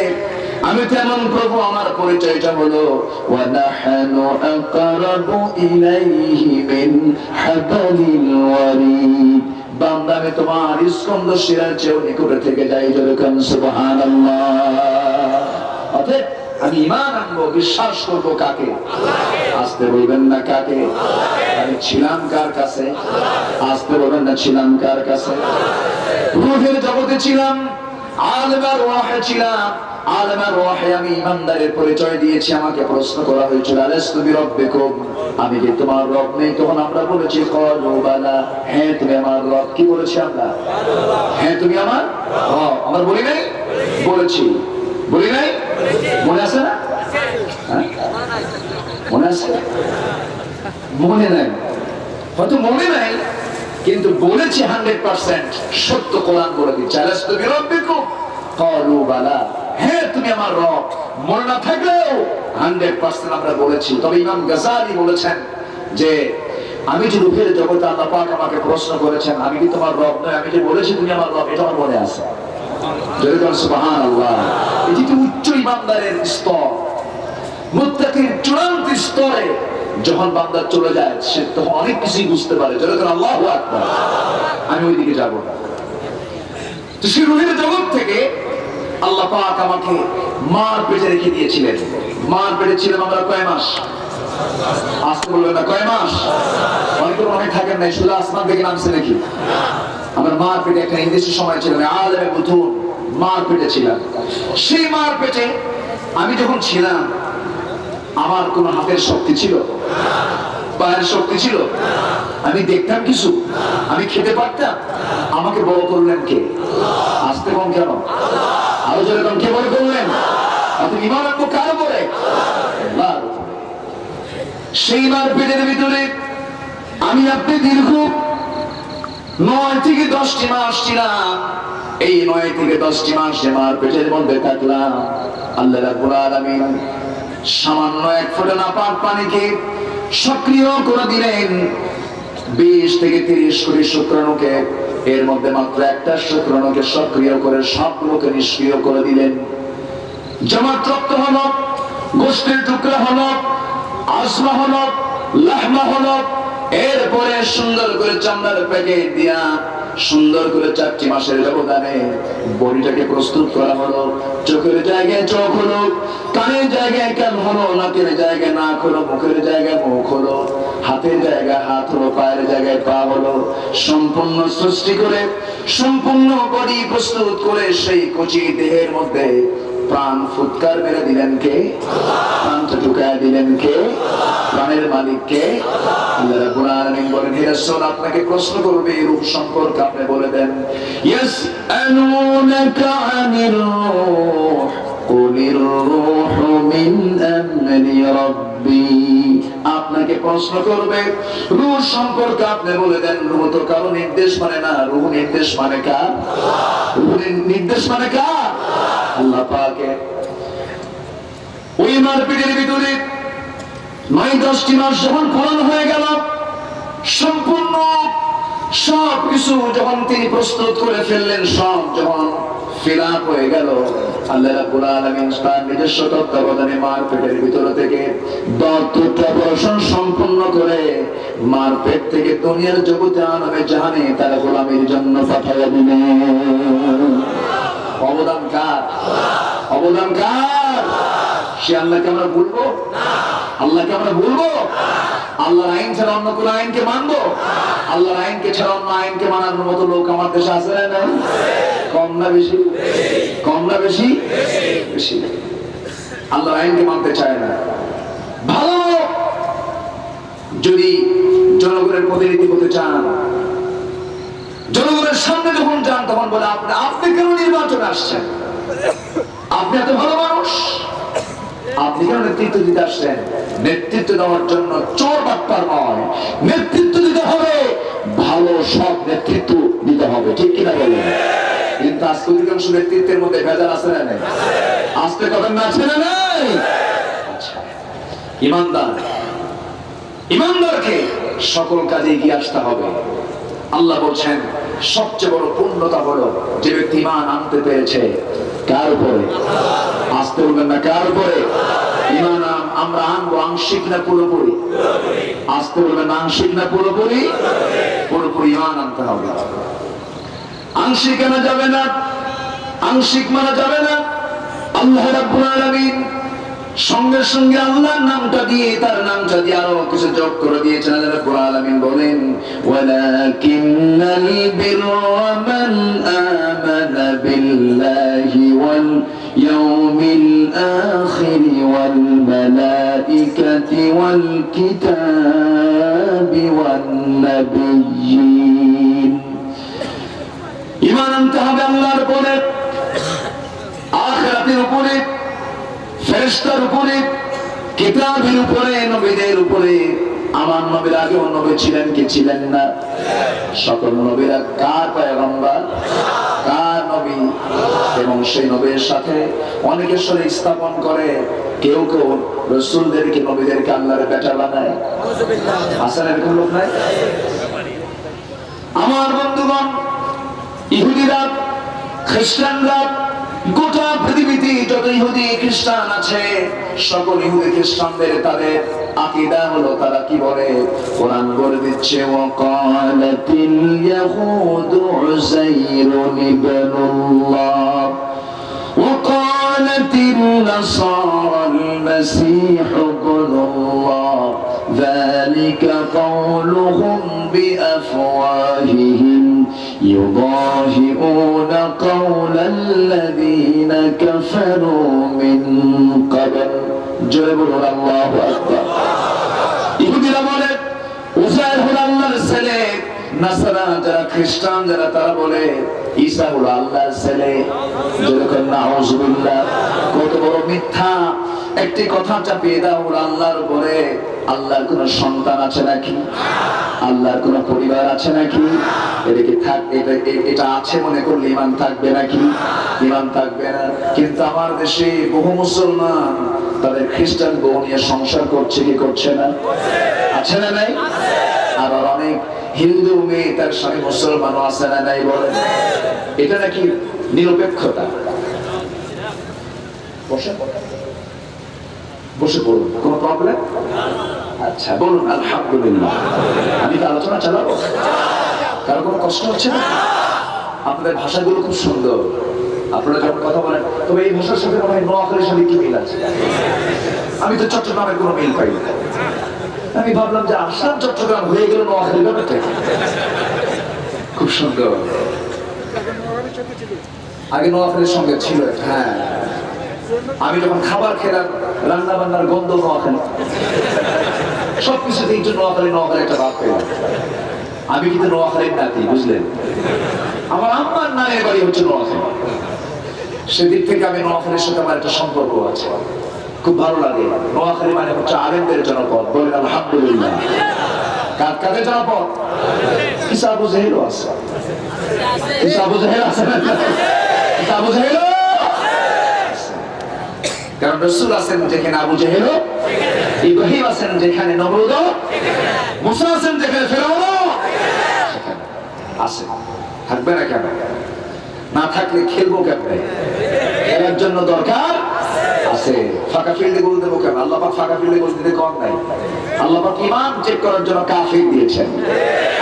Speaker 1: আমি তেমন প্রভু, আমার পরিচয়টা হলো ওয়া নাহনু আকরাবু ইলাইহি মিন হাবলিল ওয়ারিদ। বান্দা আমি তোমার স্কন্ধ শিরার চেয়েও নিকটে থেকে যাই। যেরকম সুবহানাল্লাহ। অতএব আমি ঈমান আনবো, বিশ্বাস করবো কাকে? আস্তে বলবেন না, কাকে? আমি ছিলাম কার কাছে? আস্তে বলবেন না, ছিলাম কার কাছে? রূহের জগতে ছিলাম, আলেমার ওয়াহে ছিলাম। আলেমার ওয়াহে আমি ঈমানদারের পরিচয় দিয়েছি। আমাকে প্রশ্ন করা হয়েছিল, আলাস্তু বিরাব্বিকুম, আমি কি তোমার রব নেই? তখন আমরা বলেছি ক্বালু বালা, হ্যাঁ তুমি আমার রব। কি বলেছি আমরা? হ্যাঁ তুমি আমার রব। আমরা বলি নাই? বলেছি। বলি নাই? মনে আছে না? মনে আছে? মনে নাই? হয়তো মনে নাই, কিন্তু বলেছি 100% সত্য। কোরআন বলে দিচ্ছে, আলাস্তু বিরাব্বিকুম ক্বালু বালা, হ্যাঁ তুমি আমার রব। মনে না থাকলেও 100% আমরা বলেছি। তবে ইমাম গাযালি বলেছেন যে আমি যে রূহের জগতে আল্লাহ পাক আমাকে প্রশ্ন করেছেন আমি কি তোমার রব নয়, আমি যে বলেছি তুমি আমার রব, এটা আমার মনে আছে। যেরকম সুবহানাল্লাহ। এটি তো উচ্চ ইমানদারের স্তর, মুত্তাকির চূড়ান্ত স্তরে যখন বান্দা চলে যায় সে তখন অনেক কিছুই বুঝতে পারে। যেরকম আল্লাহু আকবার। আমি ওইদিকে যাব না। তো সেই রূহের জগৎ থেকে আল্লাহ পাক আমাকে মার পেটে রেখে দিয়েছিলেন। মার পেটে ছিলাম আমরা কয় মাস? আসতে বলবেন না, কয় মাস? অনেকে অনেক থাকেন নাই, শুধু আসমান থেকে নামছে নাকি? আমার মার পেটে একটা নির্দিষ্ট সময় ছিল, আলেমে বুতুন, মার পেটে ছিলাম। সেই মার পেটে আমি যখন ছিলাম আমার কোন হাতের শক্তি ছিল? পায়ের শক্তি ছিল? আমি দেখতাম কিছু? আমি খেতে পারতাম? আমাকে বড় করলেন কে? আসতে কম কেন? আরো যেরকম কে বড় করলেন? আপনি ঈমান আনবো কার উপরে? আল্লাহর উপরে। সেই মার পেটের ভিতরে আমি আপনি দীর্ঘ 9 থেকে 10টি মাস ছিলাম। এই 9 থেকে 10টি মাস মার পেটের মধ্যে থাকলাম। আল্লাহ রাব্বুল আলামিন সামান্য এক ফোঁটা নাপাক পানিকে সক্রিয় করে দিলেন। 20 থেকে 30 কোটি শুক্রাণুকে, এর মধ্যে মাত্র একটা শুক্রাণুকে সক্রিয় করে সবগুলোকে নিষ্ক্রিয় করে দিলেন। জামাত রক্ত হলো, গোশতের টুকরা হলো, আসমা হলো, লাহমা হলো। এরপরে সুন্দর করে চামড়ার প্যাকেট দিয়া সুন্দর করে 4টি মাসের ব্যবধানে বডিটাকে প্রস্তুত করা হলো। চোখের জায়গায় চোখ হলো, কানের জায়গায় কান হলো, নাকের জায়গায় নাক হলো, মুখের জায়গায় মুখ হলো, হাতের জায়গায় হাত হলো, পায়ের জায়গায় পা হলো। সম্পূর্ণ সৃষ্টি করে সম্পূর্ণ বডি প্রস্তুত করে সেই কচি দেহের মধ্যে প্রাণ ফুৎকার মেরে দিলেন কে? প্রাণটা ঢুকায় দিলেন কে? প্রাণের মালিক কে? আল্লাহ রাব্বুল আলামিন বলেন, হে রাসূল আপনাকে প্রশ্ন করবে এই রূহ সম্পর্কে, আপনি বলে দেন ইয়াসআলুনাকা আনির রূহ কুলির রূহু মিন আমরি রাব্বি। আপনাকে প্রশ্ন করবে রূহ সম্পর্কে, আপনি বলে দেন রূহ তো কারো নির্দেশ মানে না, রূহ নির্দেশ মানে কার? রূহ নির্দেশ মানে কার? আল্লাহ পাকের। ওই মারপিটের ভিতরে 9-10টি মাস যখন পূরণ হয়ে গেল, সম্পূর্ণ সবকিছু যখন তিনি প্রস্তুত করে ফেললেন, সব যখন ফিল আপ হয়ে গেল, আল্লাহ রাব্বুল আলামিন তার নিজস্ব তত্ত্বাবধানে মারপেটের ভিতর থেকে 10টা অপারেশন সম্পূর্ণ করে মারপেট থেকে দুনিয়ার জগতে আনবে জাহানে তার গোলামীর জন্য পাঠিয়ে দিলেন। অবদান কার? অবদান কার? সে আল্লাহকে আমরা ভুলবো? আল্লাহকে আমরা ভুলবো? আল্লাহর আইন ছাড়া অন্য কোন আইনকে মানবো? আল্লাহর আইনকে ছাড়া অন্য আইনকে মানার মতো লোক আমার দেশে আছে না? কম না বেশি? কম না বেশি? বেশি। আল্লাহর আইনকে মানতে চায় না। ভালো যদি জনগণের প্রতিনিধি হতে চান, জনগণের সামনে যখন যান তখন বলে আপনি কেন নির্বাচনে আসছেন? আপনি এত ভালো মানুষ, আপনি কেন নেতৃত্ব দিতে আসছেন? নেতৃত্ব দেওয়ার জন্য চোর বাটপার নয়, নেতৃত্ব দিতে হবে ভালো সব নেতৃত্ব দিতে হবে, ঠিক কিনা বলেন? কিন্তু আজকে অধিকাংশ নেতৃত্বের মধ্যে ভেজাল আছে না নেই? আজকে কথা না আছে না নেই? ইমানদার, ইমানদারকে সকল কাজে এগিয়ে আসতে হবে। আল্লাহ বলছেন সবচেয়ে বড় পূর্ণতা হলো যে ব্যক্তি ঈমান আনতে পেরেছে। কার উপরে? আসতে বলবেন না, কার উপরে? ঈমান আমরা আনবো আংশিক না পুরোপুরি? আসতে বলবেন আংশিক না পুরোপুরি? পুরোপুরি ঈমান আনতে হবে। আংশিক আনা যাবে না, আংশিক মানা যাবে না। আল্লাহ রাব্বুল আলামিন সঙ্গে সঙ্গে আল্লাহর নামটা দিয়ে তার নামটা দিয়ে আরো কিছু যোগ করে দিয়েছেন। আল্লাহ রাব্বুল আলামিন বলেন ওয়ালাকিন্নাল বিররা মান আমানা বিল্লাহি ওয়াল ইয়াউমিল আখির ওয়াল মালাইকাতি ওয়াল কিতাবি ওয়ান নাবিয়্যিন। ঈমান আনতে হবে আল্লাহর উপরে, আখিরাতের উপরে, ফেরেশতার উপরে, কিতাবের উপরে, নবীদের উপরে। আমার নবীর আগেও নবী ছিলেন কি ছিলেন না? সকল নবীরা কার পয়গম্বর? কার নবী? এবং সেই নবীর সাথে অনেকে শরীক স্থাপন করে। কেউ কেউ রাসূলদেরকে, নবীদেরকে আল্লাহর বেটা বানায়। আসলে এরকম লোক নাই? আমার বন্ধুগণ, ইহুদিরা, খ্রিস্টানরা, গোটা পৃথিবীতে যত ইহুদি খ্রিস্টান আছে, সকল ইহুদি খ্রিস্টানদের তাদের আকীদা হলো, তারা কি বলে? কোরআন বলে দিচ্ছে ওয়াকালাতিল ইয়াহুদু উযাইরুন ইবনুল্লাহ ওয়াকালাতিন নাসারাল মাসীহু ইবনুল্লাহ যালিকা কাওলুহুম বিআফওয়াহিহিম يضاهئون قول الذين كفروا من قبل جربوا الله أكبر। ইহুদিরা বলে উযাইর হলো আল্লাহর ছেলে, নাসারা যারা খ্রিস্টান যারা তারা বলে ঈসা হলো আল্লাহর ছেলে। যেরকম নাউযুবিল্লাহ, কত বড় মিথ্যা একটি কথা চাপিয়ে দাও হলো আল্লাহর উপরে। আল্লাহর কোন সন্তান আছে নাকি? আল্লাহর কোন পরিবার আছে নাকি? এদিকে থাক, এটা আছে মনে করলে ঈমান থাকবে নাকি? ঈমান থাকবে না। কিন্তু আমার দেশে বহু মুসলমান তাদের খ্রিস্টান বউ নিয়ে সংসার করছে কি করছে না? আছে না নাই? আবার অনেক হিন্দু মেয়ে তার স্বামী মুসলমানও আছে না নাই? বলেন এটা নাকি নিরপেক্ষতা? বসে বসে পড়ুন, কোন প্রবলেম? আচ্ছা বলুন আলহামদুলিল্লাহ। আমি তো আলোচনা চালাবো, কারো কোনো কষ্ট হচ্ছে না? আপনাদের ভাষাগুলো খুব সুন্দর, আপনারা যখন কথা বলেন। তবে এই ভাষার সাথে আমার নোয়াখালীর সাথে কি মিল আছে? আমি তো চট্টগ্রামের কোনো মিল পাই না। আমি ভাবলাম যে আসাম চট্টগ্রাম হয়ে গেল নোয়াখালী, ব্যাপারটা খুব সুন্দর। আগে নোয়াখালীর সঙ্গে ছিল। হ্যাঁ, আমি যখন খাবার খেলাম রান্না বান্নার গন্ধ নোয়াখালী, সবকিছুতে একটু নোয়াখালী নোয়াখালী একটা ভাব পেলাম। আমি কিন্তু নোয়াখালীর নাতি, বুঝলেন? আমার আম্মার নানের বাড়ি হচ্ছে নোয়াখালী। সেদিক থেকে আমি নোয়াখালীর সাথে আমার একটা সম্পর্ক আছে, খুব ভালো লাগে। নোয়াখালী মানে হচ্ছে আলেমদের জনপদ, বলেন আলহামদুলিল্লাহ। কাদের জনপদ? ঈসা আবু জাহেলও আছে। ঈসা আবু জাহেল আছে না? ঈসা আবু জাহেল কারণ রাসূল আছেন যেখানে আবু জেহেল, ইব্রাহিম আছেন যেখানে নমরুদ, মুসা আছেন যেখানে ফেরাউন আছে। থাকবে না কেন? না থাকলে খেলবো কেমনে? খেলার জন্য দরকার আছে। ফাঁকা ফিল্ডে গোল দেবো কেন? আল্লাহ পাক ফাঁকা ফিল্ডে গোল দিতে কম নাই। আল্লাহ পাক ঈমান চেক করার জন্য কাফির দিয়েছেন।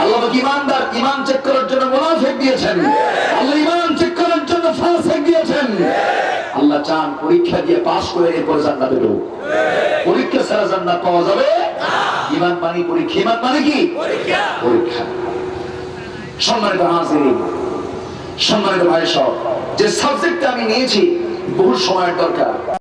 Speaker 1: আল্লাহ পাক ঈমানদার ঈমান চেক করার জন্য মুনাফিক দিয়েছেন। আল্লাহ ঈমান চেক করার জন্য ফাসিক দিয়েছেন। আল্লাহ চান পরীক্ষা দিয়ে পাস করে এরপর জান্নাতে ঢোক। পরীক্ষা ছাড়া জান্নাত পাওয়া যাবে না। ঈমান মানে পরীক্ষা। ঈমান মানে কি? পরীক্ষা। পরীক্ষা। সম্মানিত হাজিরিন, সম্মানিত ভাই সব, যে সাবজেক্টটা আমি নিয়েছি বহু সময়ের দরকার।